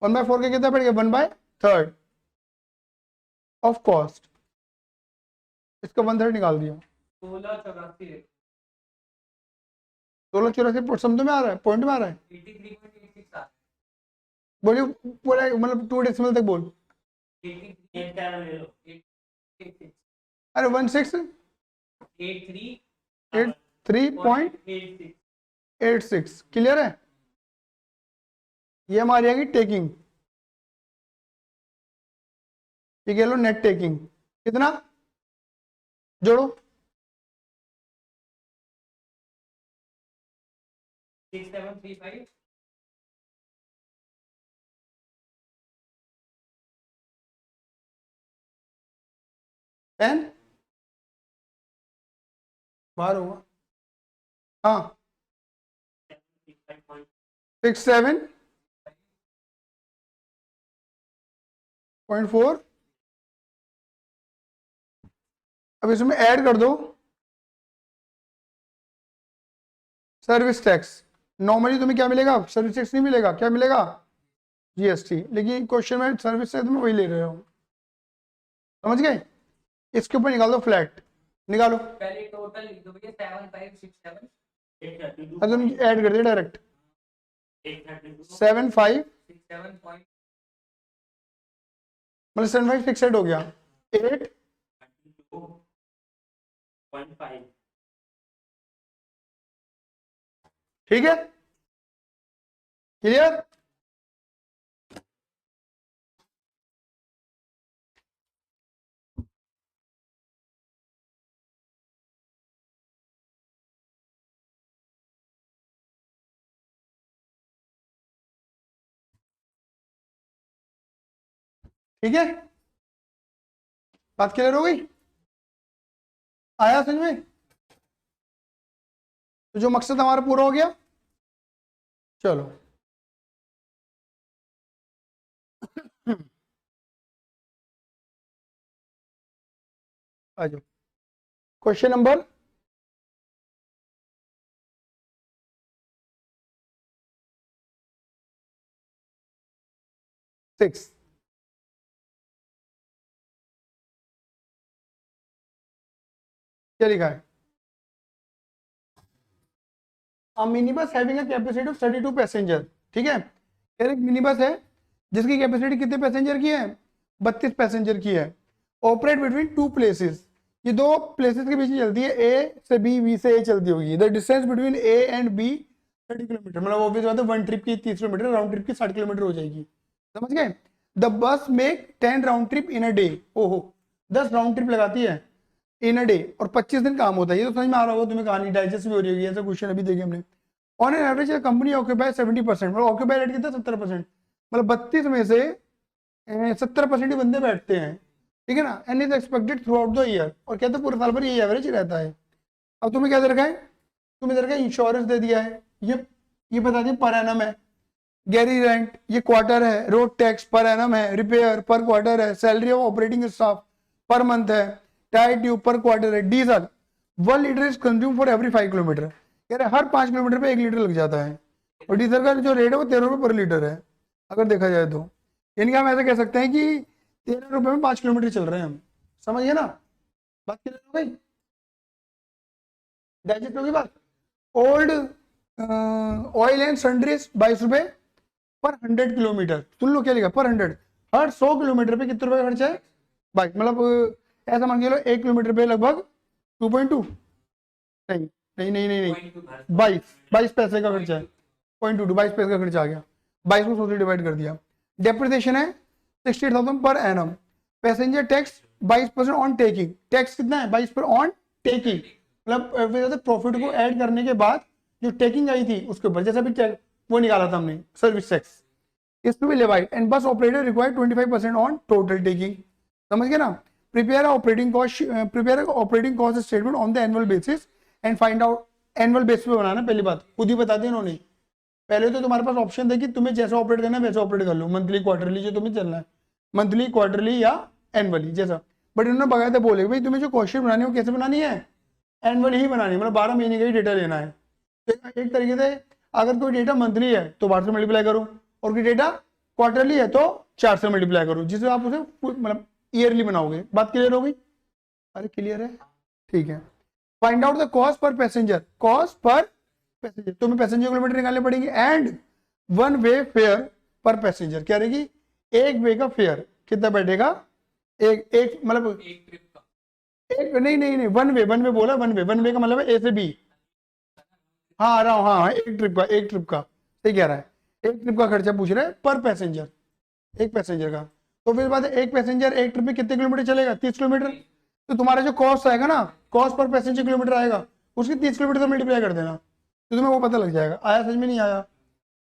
1/4 के कितना पड़ गया, 1/3 ऑफ कॉस्ट, इसका 1/3 निकाल दिया, 1684 समझ में आ रहा है, पॉइंट में आ रहा है, 83.86 बोलिए पूरा मतलब 2 डेसिमल तक बोल, अरे 1683.86 क्लियर है। ये हमारी आएगी टेकिंग, ठीक है, लो नेट टेकिंग कितना, जोड़ो 6735 10 बाहर होगा, हाँ 67.4, अब इसमें ऐड कर दो सर्विस टैक्स। नॉर्मली तुम्हें क्या मिलेगा, सर्विस टैक्स नहीं मिलेगा, क्या मिलेगा, जीएसटी, लेकिन क्वेश्चन में सर्विस टैक्स में वही ले रहे हो, समझ गए। इसके ऊपर निकाल दो फ्लैट, निकालो, पहले टोटल लिख दो भैया 7567 तुम ऐड कर दे डायरेक्ट 75, 67 पॉइंट मतलब 75 फिक्सेड हो गया, 8 ठीक है, क्लियर। ठीक है, बात क्लियर हो गई, आया समझ में, तो जो मकसद हमारा पूरा हो गया, चलो आ जाओ, क्वेश्चन नंबर 6। क्या लिखा है? A minibus having a capacity of 32 passenger, ठीक है, एक मिनी बस है जिसकी कैपेसिटी कितने पैसेंजर की है? 32 पैसेंजर की है। ऑपरेट बिटवीन टू प्लेसेस, ये दो प्लेसेस के बीच में चलती है, ए से बी, बी से ए चलती होगी। The distance between A and B 30 kilometre, मतलब ऑब्वियस बात है वन ट्रिप की 30 किलोमीटर, राउंड ट्रिप की 60 किलोमीटर हो जाएगी, समझ गए? The bus make 10 round trip in a day, ओहो 10 राउंड ट्रिप लगाती है इन अ डे, और 25 दिन काम होता है। ये तो समझ में आ रहा होगा तुम्हें, कहानी डाइजेस्ट भी हो रही होगी, ऐसा क्वेश्चन अभी देखे हमने। On an average company occupy 70%, मतलब ऑक्यूपाई रेट कितना? 70%, मतलब 32 में से 70% ही बंदे बैठते हैं, ठीक है ना। And is expected through out the year, और कहते हैं पूरे साल भर ये एवरेज रहता है। अब तुम्हें क्या दे रखा है? तुम्हें दे रखा है इंश्योरेंस दे दिया है, ये बता दिया पर एनम है, गैरी रेंट ये क्वार्टर है, रोड टैक्स पर एनम है, रिपेयर पर क्वार्टर है, salary of operating staff per month है, टायर ट्यूब पर क्वार्टर है, diesel 1 litre is consume for every 5 kilometre, कह रहे हर 5 किलोमीटर पे 1 लीटर लग जाता है, और डीजल का जो रेट है वो 13 रुपये पर लीटर है अगर देखा जाए तो। यानी कि हम ऐसा कह सकते हैं कि 13 रुपये में 5 किलोमीटर चल रहे हैं हम, समझिए ना बात, क्लियर हो गई? डाइजेस्ट होगी बात। ओल्ड ऑयल एंड सन्ड्रीज 22 रुपये पर 100 किलोमीटर, सुन लो क्या लिखा, पर 100, हर 100 किलोमीटर पे कितने रुपए खर्चा है? 22, मतलब ऐसा मान के लो 1 किलोमीटर पे लगभग 2.2, नहीं नहीं नहीं नहीं नहीं 22 पैसे का खर्चा है, 0.22 22 पैसे का खर्चा आ गया, 22 को 100 से डिवाइड कर दिया। डेप्रिसिएशन है 68,000 per annum. Passenger tax 22% on taking, tax कितना है? 22% ऑन टेकिंग, मतलब प्रॉफिट को ऐड करने के बाद जो टेकिंग आई थी उसके ऊपर, जैसा भी वो निकाला था हमने service tax, is to be levied. And bus operator require 25% on total taking, समझ गए ना। Prepare operating cost statement on the annual basis and find out, annual basis पे बनाना, पहली बात खुद ही बता दी इन्होंने। पहले तो तुम्हारे पास ऑप्शन थे कि तुम्हें जैसा ऑपरेट करना है वैसा ऑपरेट कर लो, मंथली क्वार्टरली जो तुम्हें चलना है, मंथली क्वार्टरली या एनुअली जैसा, बट इन्होंने बकायदा बोले भाई तुम्हें जो क्वेश्चन बनानी है वो कैसे बनानी है? एनुअल ही बनानी है, मतलब 12 महीने का ही डेटा लेना है। एक तरीके से अगर कोई डेटा मंथली है तो 12 से मल्टीप्लाई करो, और कोई डेटा क्वार्टरली है तो 4 से मल्टीप्लाई करो, जिससे आप उसे मतलब ईयरली बनाओगे। बात क्लियर हो गई? अरे क्लियर है, ठीक है। Find out the cost per passenger, cost per passenger, तुम्हें पैसेंजर किलोमीटर निकालने पड़ेंगे, एंड 1 वे फेयर पर पैसेंजर, क्या रहेगी? 1 वे का फेयर कितना बैठेगा? एक मतलब एक नहीं नहीं नहीं 1 वे बोला, 1 वे का मतलब है ए से बी, हाँ आ रहा हूँ, हाँ एक ट्रिप का सही कह रहा है, एक ट्रिप का खर्चा पूछ रहा है पर पैसेंजर, एक पैसेंजर का। तो फिर बात है एक पैसेंजर एक ट्रिप में कितने किलोमीटर चलेगा? 30 किलोमीटर। तो तुम्हारा जो कॉस्ट आएगा ना, कॉस्ट पर पैसेंजर किलोमीटर आएगा, उसकी 30 किलोमीटर से मल्टीप्लाई कर देना, तो तुम्हें वो पता लग जाएगा। आया समझ में? नहीं आया?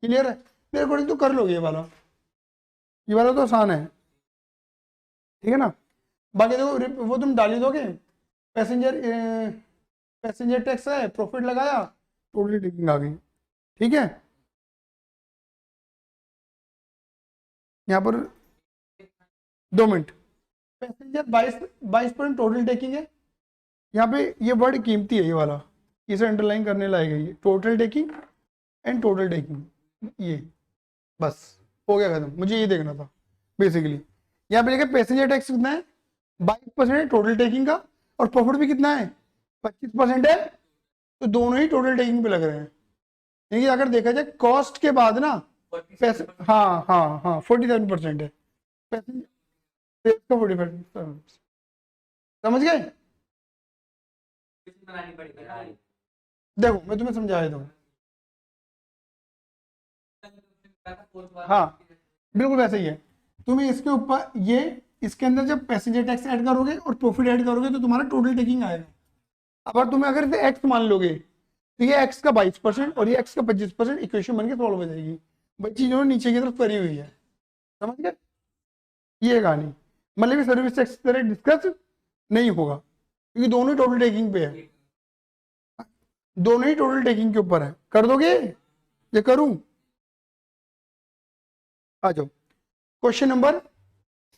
क्लियर है? मेरे अकॉर्डिंग तो कर लोगे ये वाला तो आसान है, ठीक है ना। बाकी देखो वो तुम डाल ही दोगे, पैसेंजर टैक्स है, प्रॉफिट लगाया, टोटल टेकिंग आ गई, ठीक है। यहाँ पर 2 मिनट, पैसेंजर 22% टोटल टेकिंग है, यहाँ पे ये वर्ड कीमती है, ये वाला इसे अंडरलाइन करने लायक है, ये total taking and total taking, ये बस हो गया खत्म, मुझे ये देखना था बेसिकली। यहाँ पे लिखा पैसेंजर टैक्स कितना है? 22% है टोटल टेकिंग का, और प्रॉफिट भी कितना है? 25% है, तो दोनों ही टोटल टेकिंग पे लग रहे हैं। लेकिन अगर देखा जाए कॉस्ट के बाद ना पैसे, हाँ हाँ हाँ 47% है पैसेंजर का, 45%, समझ गए? देखो मैं तुम्हें समझा देता हूँ, हाँ बिल्कुल वैसे ही है। तुम्हें इसके ऊपर ये, इसके अंदर जब पैसेंजर टैक्स ऐड करोगे और प्रॉफिट ऐड करोगे तो तुम्हारा टोटल टेकिंग आएगा। अगर तुम्हें अगर इसे एक्स मान लोगे तो ये एक्स का 22% और ये एक्स का 25%, इक्वेशन बन के सॉल्व हो जाएगी। बच्ची जो नीचे की तरफ करी हुई है, समझ गए? ये कहानी मतलब सर्विस टैक्स की तरह डिस्कस नहीं होगा, क्योंकि दोनों ही टोटल टेकिंग पे है, दोनों ही टोटल टेकिंग के ऊपर है। कर दोगे? ये करूं? आ जाओ क्वेश्चन नंबर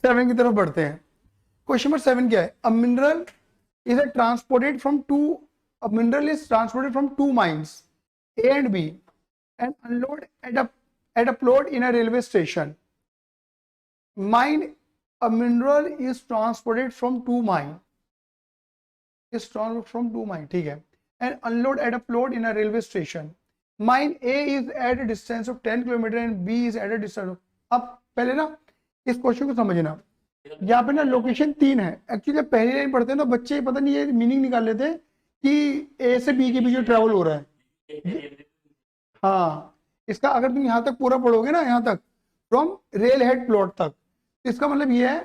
7 की तरफ बढ़ते हैं। क्वेश्चन नंबर 7 क्या है? A mineral is transported from to a mineral is transported from to mines A and B and unload at a plot in a railway station. Mine, a mineral is transported from two mine. Is transported from two mine, ठीक है, and unload at a plot in a railway station. Mine A is at a distance of 10 kilometer and B is at a distance of, अब पहले ना इस question को समझना, यहाँ पे ना लोकेशन 3 है। एक्चुअली पहली लाइन पढ़ते हैं तो बच्चे पता नहीं ये मीनिंग निकाल लेते हैं कि ए से बी के बीच में ट्रेवल हो रहा है। हाँ, इसका अगर तुम यहाँ तक पूरा पढ़ोगे ना, यहाँ तक फ्रॉम रेल हेड प्लॉट तक, इसका मतलब ये है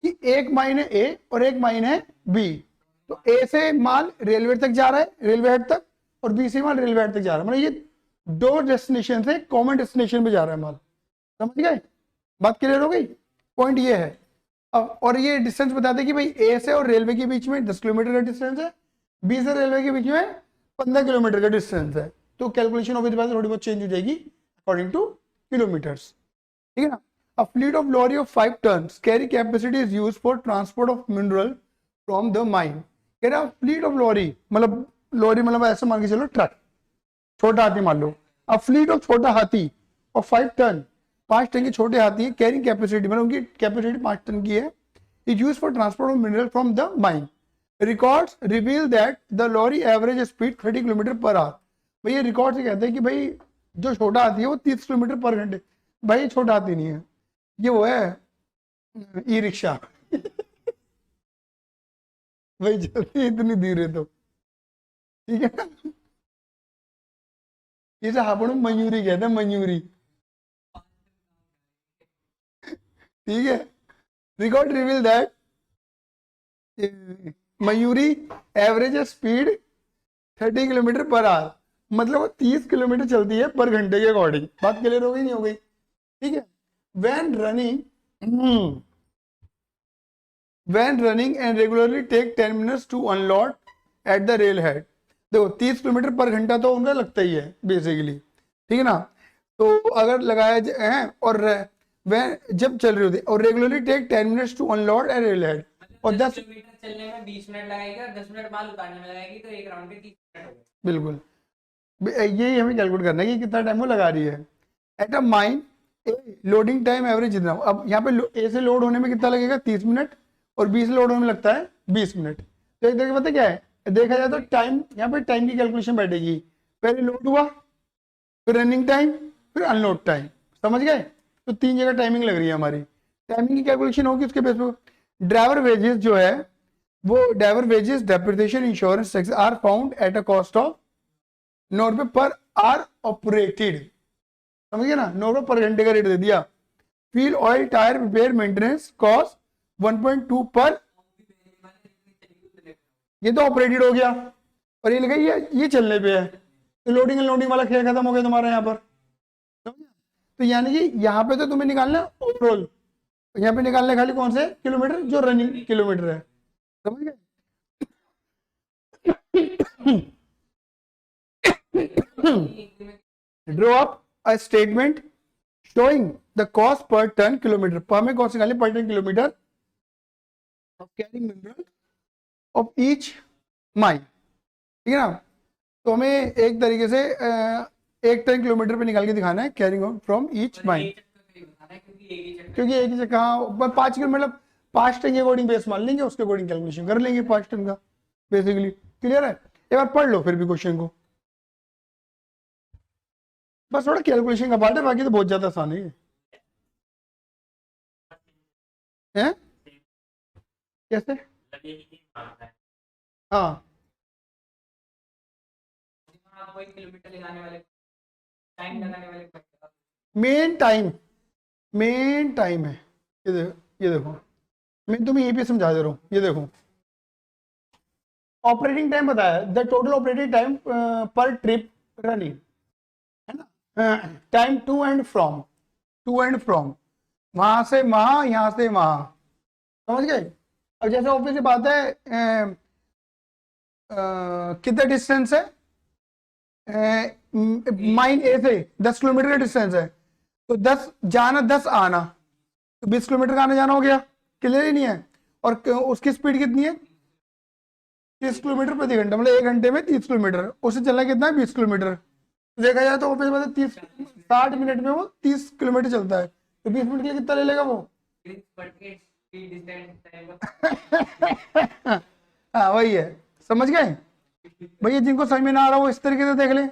कि एक माइन है ए और एक माइन है बी। तो ए से माल रेलवे तक जा रहा है, रेलवे हेड तक, और बी से माल रेलवे हेड तक जा रहा है। मतलब ये दो डेस्टिनेशन से कॉमन डेस्टिनेशन पे जा रहा है माल। समझ गए? बात क्लियर हो गई? पॉइंट ये है। अब और ये डिस्टेंस बताते हैं कि भाई ए से और रेलवे के बीच में 10 किलोमीटर का डिस्टेंस है, बी से रेलवे के बीच में 15 किलोमीटर का डिस्टेंस है। तो कैलकुलेशन ऑफ थोड़ी बहुत चेंज हो जाएगी अकॉर्डिंग टू किलोमीटर्स। ठीक है ना? A fleet of lorry of 5 tons carry capacity is used for transport of mineral from the mine. कह रहा fleet of lorry मतलब लॉरी मतलब ऐसा मान के चलो ट्रक, छोटा हाथी मान लो। A fleet of छोटा हाथी और 5 टन 5 टन के छोटे हाथी है, कैरिंग कैपेसिटी मतलब उनकी कैपेसिटी 5 टन की है, is used for transport of mineral from the mine. Records reveal that the lorry average speed 30 kilometre per hour. भाई ये रिकॉर्ड से कहते हैं कि भाई जो छोटा हाथी है वो 30 किलोमीटर पर घंटे। भाई छोटा हाथी नहीं है, ये वो है ई रिक्शा। भाई चलती इतनी धीरे है तो ठीक है ना। इसे आपण मयूरी कहते हैं, मयूरी। ठीक है, record reveal that Mayuri average speed 30 kilometre per hour, मतलब वो 30 किलोमीटर चलती है पर घंटे के अकॉर्डिंग। बात क्लियर हो गई नहीं हो गई? ठीक है। when running and regularly take 10 minutes to unload at the railhead। देखो 30 किलोमीटर पर घंटा तो उनका लगता ही है बेसिकली, ठीक है ना। तो अगर लगाया है और वह जब चल रही होती है, और regularly take 10 minutes to unload at railhead, और 10 किलोमीटर चलने में 20 मिनट लगेगी और 10 मिनट माल उतारने में लगेगी, तो एक राउंड के 30 मिनट हो गए। बिल्कुल, यही हमें कैलकुलेट करना है कि कितना टाइम वो लगा रही है। At a mine loading time average जितना, अब यहाँ पे ए से लोड होने में कितना लगेगा 30 मिनट, और बी से लोड होने में लगता है 20 मिनट। तो एक तरीके पता क्या है, देखा जाए तो टाइम, यहाँ पे टाइम की कैलकुलेशन बैठेगी। पहले लोड हुआ, फिर रनिंग टाइम, फिर अनलोड टाइम। समझ गए? तो 3 जगह टाइमिंग लग रही है हमारी। टाइमिंग की कैलकुलेशन होगी उसके बेस पर। ड्राइवर वेजेस जो है वो driver wages, depreciation, insurance tax are found at a cost of 9 रुपये पर आर ऑपरेटेड। समझ गए ना? 9 रुपये पर घंटे का रेट दे दिया। Fuel, oil, tyre, repair, maintenance cost 1.2 पर, ये तो ऑपरेटेड हो गया, और ये लगा ये चलने पे है। तो लोडिंग अनलोडिंग वाला खेल खत्म हो गया तुम्हारा यहाँ पर। तो यानी कि यहाँ पे तो तुम्हें निकालना ओवरऑल, यहाँ पे निकालने खाली कौन से किलोमीटर, जो रनिंग किलोमीटर है। समझ गए? Draw up a statement showing the cost per ton kilometer, पर हमें कॉस्ट निकालनी per ton kilometre of carrying mineral of each mine। ठीक है ना? तो हमें एक तरीके से 1 टन किलोमीटर पे निकाल के दिखाना है कैरिंग फ्रॉम ईच माइन, क्योंकि एक ही जगह 5 किलो मतलब 5 टन के अकॉर्डिंग बेस मान लेंगे, उसके अकॉर्डिंग कैलकुलेशन कर लेंगे 5 टन का बेसिकली। क्लियर है? एक बार पढ़ लो फिर भी क्वेश्चन को, बस थोड़ा कैलकुलेशन का पार्ट है, बाकी तो बहुत ज्यादा आसान है। हैं? कैसे? हाँ, किलोमीटर लगाने वाले, टाइम लगाने वाले, मेन टाइम है। ये देखो मैं तुम्हें ये भी समझा दे रहा हूँ। ये देखो ऑपरेटिंग टाइम बताया, द टोटल ऑपरेटिंग टाइम पर ट्रिप रनिंग, है ना। टाइम टू एंड फ्रॉम, वहां से वहां, यहाँ से वहां। समझ गए? अब जैसे ऑब्वियसली बात है, कितना डिस्टेंस है माइन ए से 10 किलोमीटर का डिस्टेंस है, तो 10 जाना 10 आना, तो 20 किलोमीटर का आना जाना हो गया, क्लियर ही नहीं है। और उसकी स्पीड कितनी है 30 किलोमीटर प्रति घंटा, मतलब 1 घंटे में 30 किलोमीटर, उसे चलना कितना है 20 किलोमीटर। तो देखा जाए तो ऑफिस में 30 60 मिनट में वो 30 किलोमीटर चलता है, तो 20 मिनट के लिए कितना ले लेगा वो। हाँ वही है, समझ गए भैया। जिनको समझ में ना आ रहा वो इस तरीके से देख ले।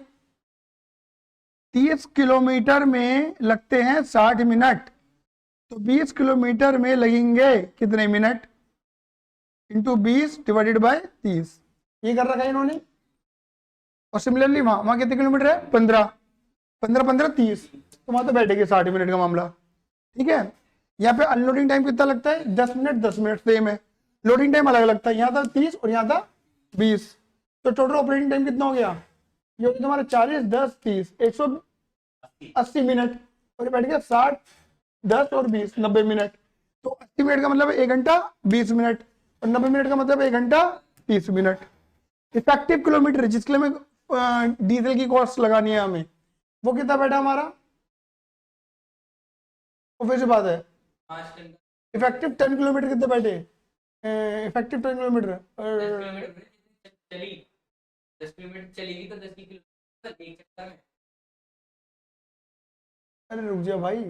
30 किलोमीटर में लगते हैं 60 मिनट, तो 20 किलोमीटर में लगेंगे कितने मिनट, इंटू 20 डिवाइडेड बाय 30, ये कर रखा है इन्होंने। और सिमिलरली वहां कितने किलोमीटर है 15, 15 15 30, तो वहां तो बैठेगी 60 मिनट का मामला, ठीक है। यहाँ पे अनलोडिंग टाइम कितना लगता है 10 मिनट 10 मिनट सेम है, लोडिंग टाइम अलग लगता है, यहाँ था 30 और यहाँ था 20, तो टोटल ऑपरेटिंग टाइम कितना हो गया, ये हो गया तुम्हारा 40 10 30 180 मिनट, और ये बैठ गया 60 10 और 20 90 मिनट। तो 80 मिनट का मतलब 1 घंटा 20 मिनट, और 90 मिनट का मतलब 1 घंटा 30 मिनट। इफेक्टिव किलोमीटर जिसके लिए हमें डीजल की कॉस्ट लगानी है हमें, वो कितना बैठा हमारा, वो फिर से बात है। इफेक्टिव 10 किलोमीटर कितने बैठे, इफेक्टिव 10 किलोमीटर 10 किलोमीटर चलेगी तो 10 किलोमीटर एक चक्कर में। अरे रुक जा भाई,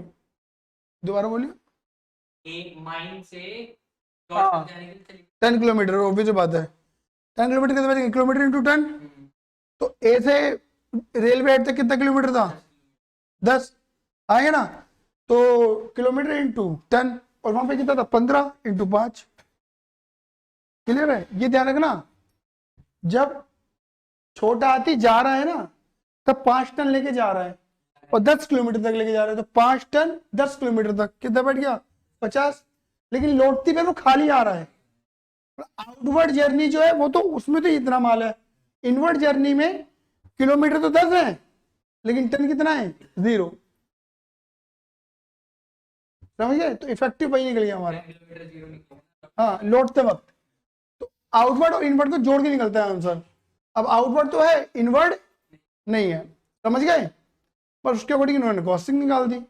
दोबारा बोलिए। एक माइल से हाँ। डॉट तक जाने के लिए चलेगी 10 किलोमीटर ऑब्वियस बात है, 10 किलोमीटर कितने बचेंगे, किलोमीटर इंटू 10, तो ए से रेलवे हेड तक कितना किलोमीटर था 10 आएगा ना, तो किलोमीटर इंटू 10, और वहां पे कितना था 15 इंटू 5, क्लियर है। ये ध्यान रखना, जब छोटा हाथी जा रहा है ना तब 5 टन लेके जा रहा है, और 10 किलोमीटर तक लेके जा रहा है, तो 5 टन 10 किलोमीटर तक कितना बैठ गया 50, लेकिन लौटती पे वो खाली आ रहा है। आउटवर्ड जर्नी जो है वो तो उसमें तो इतना माल है, इनवर्ड जर्नी में किलोमीटर तो 10 है लेकिन टन कितना है 0, समझ गए। तो इफेक्टिव वही निकल गया हमारा, किलोमीटर जीरो निकलेगा। हाँ लौटते वक्त। तो आउटवर्ड और इनवर्ड को जोड़ के निकलता है आंसर। अब आउटवर्ड तो है इनवर्ड नहीं है, समझ गए, पर उसके अकॉर्डिंग इन्होंने कॉस्टिंग निकाल दी।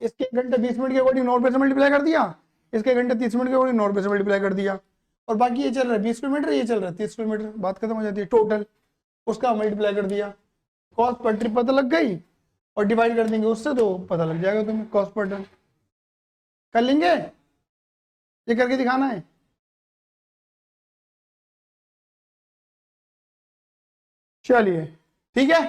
इसके 1 घंटे 20 मिनट के अकॉर्डिंग 9 रुपए से मल्टीप्लाई कर दिया, इसके 1 घंटे 30 मिनट के अकॉर्डिंग 9 रुपए से मल्टीप्लाई कर दिया, और बाकी ये चल रहा है 20 किलोमीटर, ये चल रहा है 30 किलोमीटर, बात खत्म हो जाती है। टोटल उसका मल्टीप्लाई कर दिया, कॉस्ट पर ट्रिप पता लग गई, और डिवाइड कर देंगे उससे तो पता लग जाएगा तुम्हें कॉस्ट पर टन। कर लेंगे, ये करके दिखाना है। चलिए ठीक है,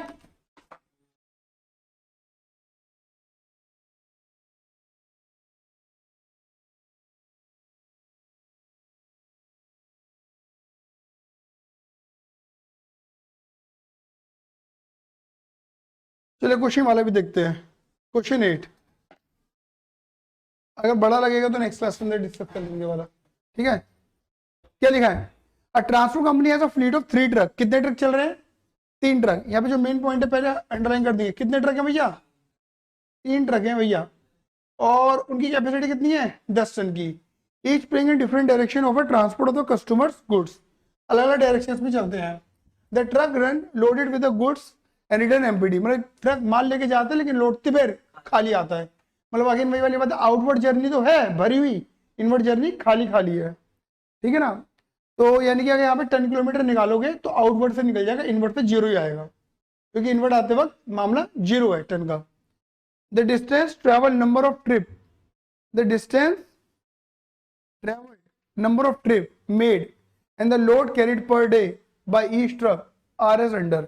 चलिए क्वेश्चन वाला भी देखते हैं। क्वेश्चन 8, अगर बड़ा लगेगा तो नेक्स्ट क्लास में डिस्कस कर लेंगे वाला, ठीक है। क्या लिखा है, अ transport company has a fleet of 3 truck, कितने ट्रक चल रहे हैं 3 ट्रक। यहाँ पे जो मेन पॉइंट है पहले अंडरलाइन कर दिए, कितने ट्रक है भैया 3 ट्रक है भैया, और उनकी कैपेसिटी कितनी है 10 टन की। Each playing in different direction of a transport of the customers goods, अलग अलग डायरेक्शन में चलते हैं। The truck run loaded with the goods and return empty, मतलब ट्रक माल लेके जाते हैं लेकिन लौटते फिर खाली आता है। मतलब अगेन वही वाली बात, आउटवर्ड जर्नी तो है भरी हुई, इनवर्ड जर्नी खाली खाली है, ठीक है ना। तो यानी कि अगर यहाँ पे 10 किलोमीटर निकालोगे तो आउटवर्ड से निकल जाएगा, इनवर्ड से 0 ही आएगा, क्योंकि इनवर्ड आते वक्त मामला 0 है 10 का। The distance travel number of trip, the distance travel number of trip made and the load carried per day by each truck R S under.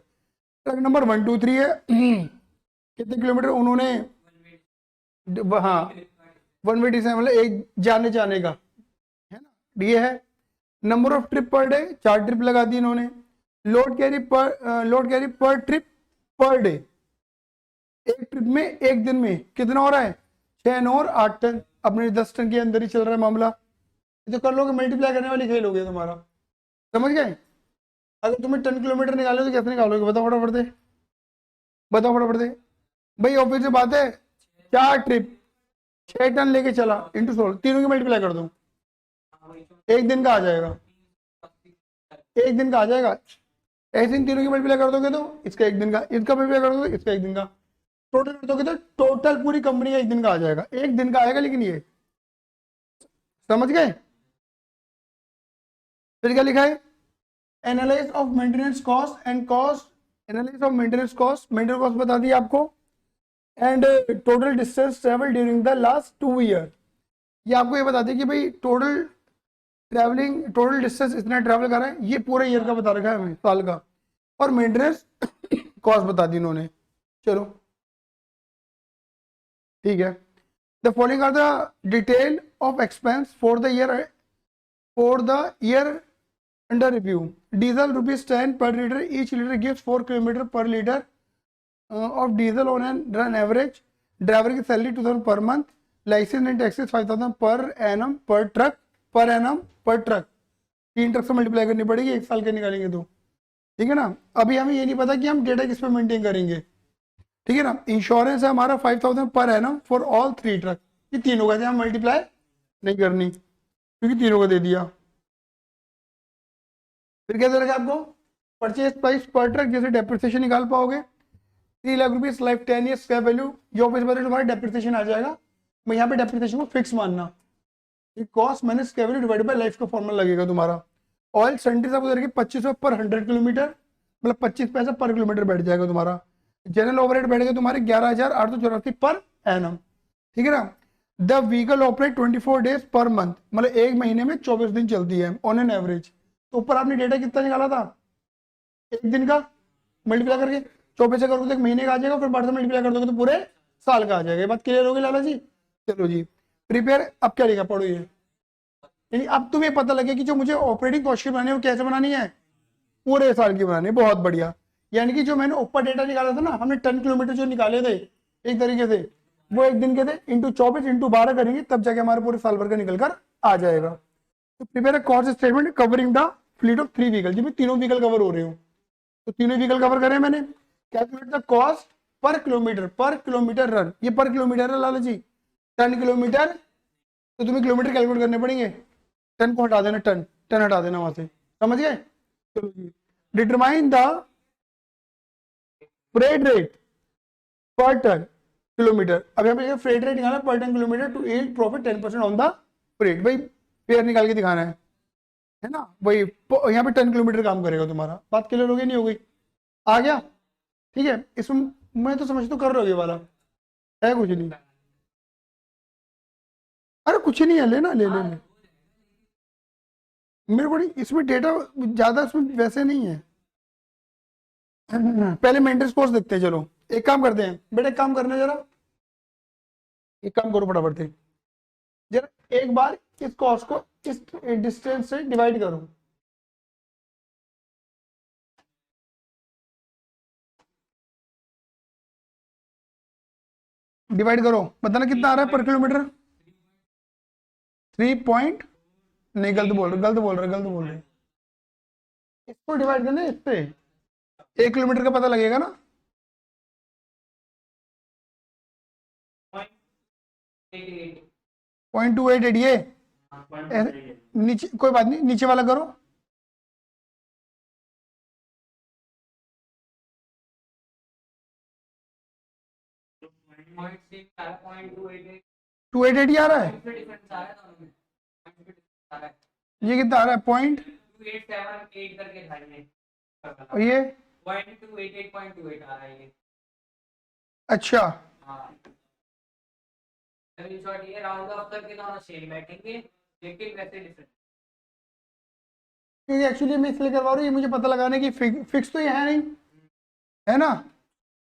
Truck number 1 2 3 है कितने किलोमीटर उन्होंने, हाँ 180 से मतलब एक जाने जाने का है ना, ये है। Number of trip per day 4 trip लगा दी इन्होंने। लोड कैरी पर ट्रिप पर डे, एक ट्रिप में एक दिन में कितना हो रहा है 6 9 और 8 टन, अपने 10 टन के अंदर ही चल रहा है मामला। ये तो कर लोगे, मल्टीप्लाई करने वाली खेल हो गया तुम्हारा, समझ गए। अगर तुम्हें 10 किलोमीटर निकालो तो कैसे निकालोगे, बताओ फटाफट दे, बताओ फटाफट दे भाई। ऑफिस से बात है 4 ट्रिप 6 टन लेके चला इंटू 16, तीनों की मल्टीप्लाई कर दो, एक दिन का आ जाएगा, एक दिन का आ जाएगा। ऐसे इन तीनों की मल्टीप्लाई कर दोगे तो इसका एक दिन का, इसका मल्टीप्लाई कर दोगे इसका एक दिन का, टोटल कर दोगे तो टोटल पूरी कंपनी का एक दिन का आ जाएगा, एक दिन का आएगा, लेकिन ये समझ गए। फिर क्या लिखा है, analyse of maintenance cost and cost, analyse of maintenance cost, maintenance cost बता दिया आपको, and total distance travel during the last 2 year. ये आपको ये बता दें कि भाई टोटल ट्रैवलिंग, टोटल डिस्टेंस इतना ट्रैवल करा है, ये पूरे ईयर का बता रखा है हमें, साल का, और मेंटेनेंस कॉस्ट बता दी इन्होंने। चलो ठीक है। The following are the detail of expense for the year under review. Diesel ₹10 per liter, each liter gives 4 kilometre per liter of diesel on an average. Driver की salary 2000 per month, licence and taxes 5000 per annum per truck, per annum per truck। 3 truck से multiply करनी पड़ेगी, 1 साल के निकालेंगे तो, ठीक है ना। अभी हमें ये नहीं पता कि हम डेटा किस पे मेंटेन करेंगे, ठीक है ना। इंश्योरेंस है हमारा 5000 per annum for all 3 truck, ये तीनों का हम मल्टीप्लाई नहीं करनी क्योंकि तीनों को दे दिया। फिर क्या दे रखा आपको, परचेज प्राइस पर ट्रक, जैसे डेप्रिसिएशन निकाल पाओगे, 3 lakh rupees life 10 years scrap value, जो ऑफिस बजट तुम्हारा डेप्रिसिएशन आ जाएगा। मैं यहाँ पे डेप्रिसिएशन को फिक्स मानना, cost minus scrap value divided by life का फॉर्मूला लगेगा तुम्हारा। ऑयल सेंट्री आपको दे रखी 2500 पर 100 किलोमीटर, मतलब 25 पैसा पर किलोमीटर बैठ जाएगा तुम्हारा। जनरल ओवरहेड बैठेगा तुम्हारे 11,884 पर एनम, ठीक है ना। The vehicle operate 24 days per month, मतलब एक महीने में 24 दिन चलती है ऑन एन एवरेज। तो ऊपर आपने डेटा कितना निकाला था, एक दिन का मल्टीप्लाई करके 24 से करोगे तो एक महीने का आ जाएगा, फिर 12 से मल्टीप्लाई कर दोगे तो पूरे साल का आ जाएगा। ये बात क्लियर होगी लाला जी। चलो जी प्रिपेयर, अब क्या लिखा पढ़ो ये, यानी अब तुम्हें पता लगे कि जो मुझे ऑपरेटिंग कॉस्ट बनानी है वो कैसे बनानी है, पूरे साल की बनानी है। बहुत बढ़िया। यानी कि जो मैंने ऊपर डेटा निकाला था ना, हमने टन किलोमीटर जो निकाले थे एक तरीके से, वो एक दिन के थे, इंटू 24 इंटू 12 करेंगे तब जाके हमारे पूरे साल भर का निकल कर आ जाएगा। तो prepare cost statement covering the fleet of 3 vehicle, जी मैं तीनों व्हीकल कवर हो रहे हो, तो तीनों व्हीकल कवर करे मैंने। Calculate the cost per kilometre run, ये पर किलोमीटर है लाला जी, टन किलोमीटर, तो तुम्हें किलोमीटर कैलकुलेट करने पड़ेंगे। टन को हटा देना, टन हटा देना वहां से, समझ गए। चलो जी, determine the freight rate per ton kilometre. अब यहाँ पे फ्रेट रेट निकालना per ton kilometre to yield profit 10% on the freight. भाई पेयर निकाल के दिखाना है ना, वही यहाँ पे टन किलोमीटर काम करेगा तुम्हारा। बात क्लियर हो गई नहीं हो गई, आ गया, ठीक है। इसमें मैं तो समझ तो कर रहा हूँ, ये वाला है कुछ नहीं, अरे कुछ नहीं है, लेना ले ले ले, मेरे को नहीं इसमें डेटा ज्यादा इसमें वैसे नहीं है। पहले मेंटेनेंस कोर्स देखते हैं, चलो एक काम करते हैं बेटा, एक काम करना जरा, एक काम करो फटाफट से, जरा एक बार इस कॉस्ट को इस डिस्टेंस से डिवाइड करो। डिवाइड करो, बताना कितना आ रहा है पर किलोमीटर। 3 पॉइंट, नहीं गलत बोल रहे, गलत बोल रहे, गलत बोल रहे। इसको डिवाइड करना है इससे, 1 किलोमीटर का पता लगेगा ना। 0.288 ये नीचे, कोई बात नहीं, नीचे वाला करो। 288 आ रहा है, ये कितना आ रहा है पॉइंट, और ये 288.28 आ रहा है ये। अच्छा, इन शॉर्ट ये राउंड ऑफ करके दोनों सेम बैठेंगे, लेकिन वैसे डिफरेंट। क्योंकि एक्चुअली मैं इसलिए करवा रहा हूँ, ये मुझे पता लगाने की फिक्स तो ये है नहीं, है ना,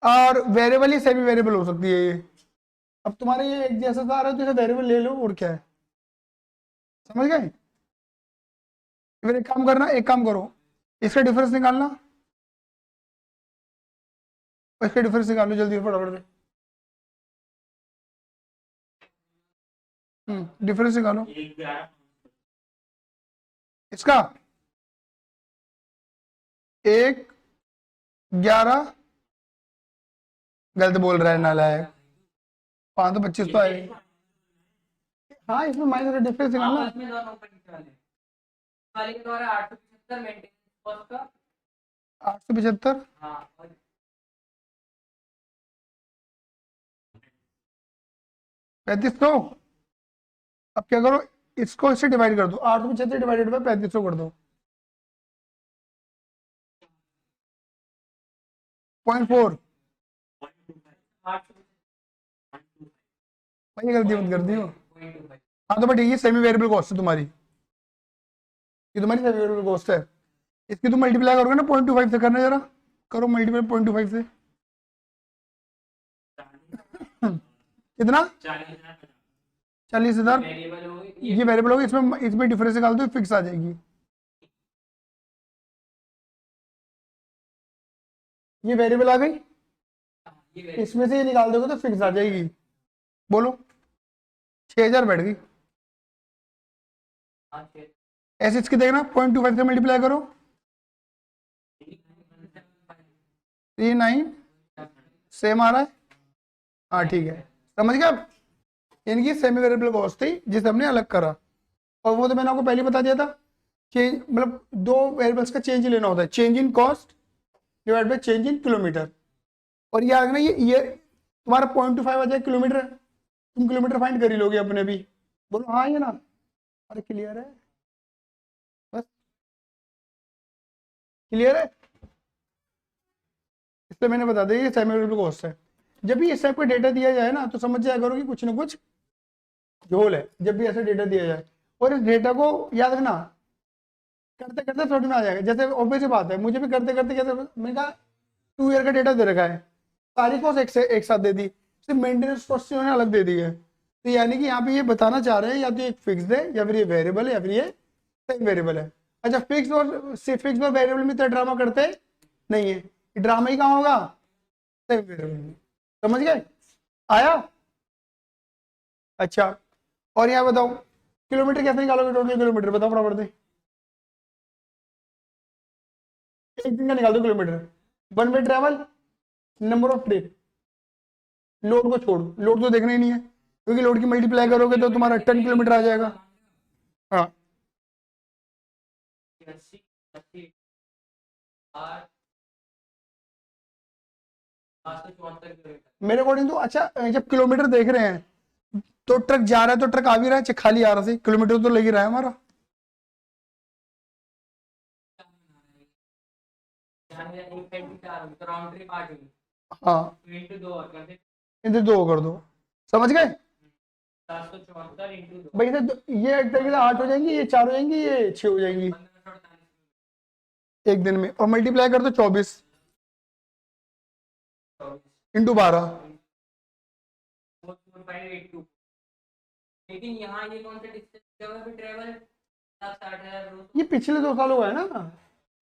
और वेरिएबल ही सेमी वेरिएबल हो सकती है ये। अब तुम्हारे ये एक जैसा था आ रहा है तो इसे वेरिएबल ले लो, और क्या है, समझ गए। फिर एक काम करना, एक काम करो, इसका डिफरेंस निकालना, इसका डिफरेंस निकालो जल्दी फटाफट से। डिफरेंस निकालो इसका, 1,11, गलत बोल रहा है नालायक, 525 तो आए। हाँ इसमें माइनस डिफरेंस निकालना, इसमें दोनों ऊपर नीचे वाले वाले के द्वारा 875 मेंटेनेंस कॉस्ट का 875, हाँ, और 3500। अब क्या करो, इसको इससे डिवाइड कर दो, 8 डिवाइडेड बाय 3500 कर दो, 0.4। भाई ये गलती मत कर दियो। हाँ तो बट ये सेमी वेरिएबल कॉस्ट है तुम्हारी, ये तुम्हारी सेमी वेरिएबल कॉस्ट है। इसकी तुम मल्टीप्लाई करोगे ना 0.25 से, करना जरा, करो मल्टीप्लाई 0.25 से। कितना? 40,000। ये वेरिएबल होगी, इसमें इसमें डिफरेंस निकाल दो, फिक्स आ जाएगी। ये वेरिएबल आ गई, इसमें से ये निकाल दोगे तो फिक्स आ जाएगी। बोलो, 6,000 बैठ गई। ऐसे इसकी देखना, 0.25 से मल्टीप्लाई करो, 39 सेम आ रहा है। हाँ ठीक है, समझ गया आप? इनकी सेमी वेरिएबल कॉस्ट थी जिसे हमने अलग करा, और वो तो मैंने आपको पहले बता दिया था, चेंज मतलब दो वेरिएबल्स का चेंज लेना होता है, change in cost divide by change in kilometre. और ये आगे ना ये तुम्हारा 0.25 आ जाए किलोमीटर, तुम किलोमीटर फाइंड कर ही लोगे अपने भी। बोलो हाँ ये ना, अरे क्लियर है, बस क्लियर है। इसलिए मैंने बता दिया ये सेमी वेरिएबल कॉस्ट है। जब भी इस टाइप का डेटा दिया जाए ना तो समझ जाया करो कि कुछ ना कुछ झोल है, जब भी ऐसा डेटा दिया जाए। और इस डेटा को याद रखना, करते करते समझ में आ जाएगा। जैसे ऑब्वियस बात है, मुझे भी करते करते कैसे, मैंने कहा 2 ईयर का डेटा दे रखा है, सारी कॉस्ट एक साथ दे दी, सिर्फ मेंटेनेंस कॉस्ट उन्होंने अलग दे दी है। तो यानी कि यहाँ पे ये बताना चाह रहे हैं या तो एक फिक्स है या फिर ये वेरिएबल है या फिर ये सेम वेरिएबल है। अच्छा, फिक्स और वेरिएबल में तो ड्रामा करते नहीं है, ड्रामा ही कहाँ होगा, सेम वेरिएबल में। समझ गए? आया? अच्छा, और यहाँ बताओ किलोमीटर कैसे निकालोगे, टोटल किलोमीटर बताओ फटाफट से। एक दिन का निकाल दो kilometre, one way travel, number of trip, load को छोड़, लोड तो देखना ही नहीं है क्योंकि लोड की मल्टीप्लाई करोगे तो तुम्हारा 10 किलोमीटर आ जाएगा। हाँ मेरे अकॉर्डिंग तो, अच्छा जब किलोमीटर देख रहे हैं तो ट्रक जा रहा है तो ट्रक आ भी रहा है, चाहे खाली आ रहा है, किलोमीटर तो लग ही रहा है हमारा। हाँ इनसे 2 कर दो, समझ गए? 774 इंटू 2, भाई ये एक तरीके से 8 हो जाएंगी, ये 4 हो जाएंगी, ये 6 हो जाएंगी एक दिन में। और मल्टीप्लाई कर दो 24 इंटू 12। 4.82। लेकिन यहाँ ये कौन सा डिस्टेंस जगह पे ट्रेवल 60,000 ये पिछले 2 सालों का है ना,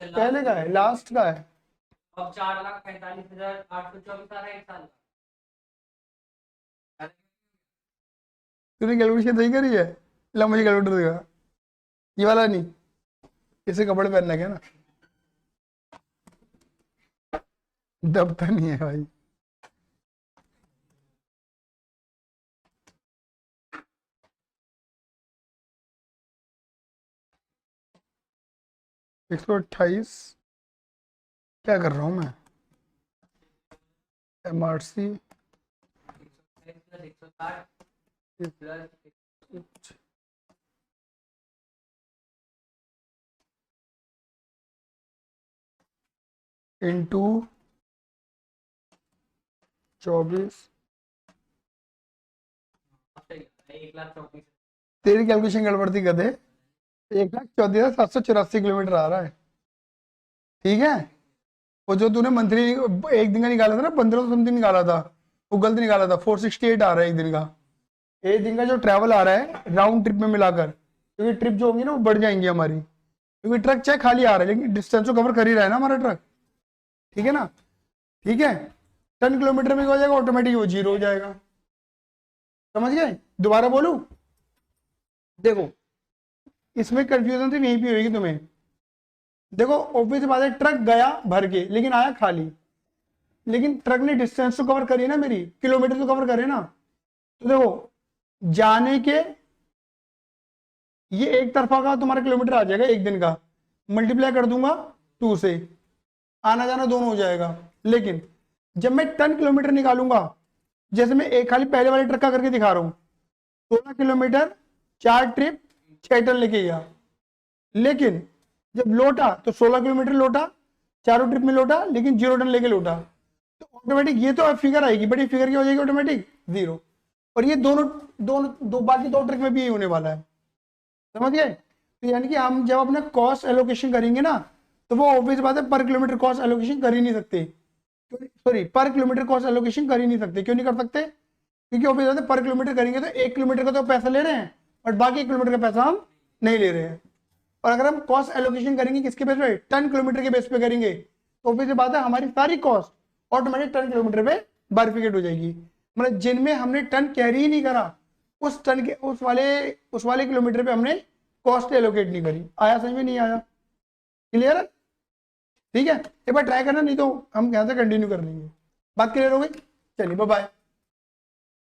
पहले का है, लास्ट का है। अब 4,45,824 आ रहा है एक साल का। तूने कैलकुलेशन सही करी है? ला मुझे कैलकुलेटर देगा, ये वाला नहीं, इसे कपड़े पहनने के ना, दबता नहीं है भाई। एक 128 क्या कर रहा हूँ मैं, MRC 160 इंटू 24। 1,34,000। तेरी कैलकुलेशन गड़बड़ थी गधे, 1,34,784 किलोमीटर आ रहा है, ठीक है। वो जो तूने मंथली एक दिन का निकाला था ना, 1500 समथिंग निकाला था, वो गलत निकाला था, 468 आ रहा है एक दिन का। एक दिन का जो ट्रैवल आ रहा है राउंड ट्रिप में मिलाकर, क्योंकि ट्रिप जो होंगी ना वो बढ़ जाएंगी हमारी, क्योंकि ट्रक चाहे खाली आ रहा है लेकिन डिस्टेंस को कवर कर ही रहा है ना हमारा ट्रक, ठीक है ना। ठीक है, 10 किलोमीटर में हो जाएगा ऑटोमेटिक, वो 0 हो जाएगा। समझ गए? दोबारा बोलूं, देखो इसमें कंफ्यूजन तो यहीं पे होगी तुम्हें। देखो ऑब्वियस बात है, ट्रक गया भर के लेकिन आया खाली, लेकिन ट्रक ने डिस्टेंस तो कवर करी ना, मेरी किलोमीटर तो कवर करे ना। तो देखो जाने के ये एक तरफा का तुम्हारा किलोमीटर आ जाएगा एक दिन का, मल्टीप्लाई कर दूंगा 2 से, आना जाना दोनों हो जाएगा। लेकिन जब मैं 10 किलोमीटर निकालूंगा, जैसे मैं एक खाली पहले वाले ट्रक का करके दिखा रहा हूं, 16 किलोमीटर 4 ट्रिप 6 टन लेके गया, लेकिन जब लौटा तो 16 किलोमीटर लौटा, चारों ट्रिप में लौटा, लेकिन 0 टन लेके लौटा, तो ऑटोमेटिक ये तो फिगर आएगी, बट ये फिगर क्या हो जाएगी ऑटोमेटिक 0। और ये दोनों दोनों दो बाकी 2 ट्रिक में भी यही होने वाला है, समझ गए। तो यानी कि हम जब अपना कॉस्ट एलोकेशन करेंगे ना, तो वो ऑब्वियस बात है पर किलोमीटर कॉस्ट एलोकेशन कर ही नहीं सकते, सॉरी पर किलोमीटर कॉस्ट एलोकेशन कर ही नहीं सकते। क्यों नहीं कर सकते? क्योंकि ऑब्वियस बात है पर किलोमीटर करेंगे तो 1 किलोमीटर का तो पैसा ले रहे हैं, बट बाकी 1 किलोमीटर का पैसा हम नहीं ले रहे हैं। और अगर हम कॉस्ट एलोकेशन करेंगे किसके बेस पे? टन किलोमीटर के बेस पे करेंगे, तो ऑब्वियस बात है हमारी सारी कॉस्ट ऑटोमेटिक टन किलोमीटर पे बाइफिकेट हो जाएगी। मतलब जिनमें हमने टन कैरी ही नहीं करा, उस टन के उस वाले किलोमीटर पे हमने कॉस्ट एलोकेट नहीं करी। आया समझ में? नहीं आया? क्लियर है? ठीक है, एक बार ट्राई करना, नहीं तो हम यहाँ से कंटिन्यू कर लेंगे। बात क्लियर हो गई? चलिए बाय बाय।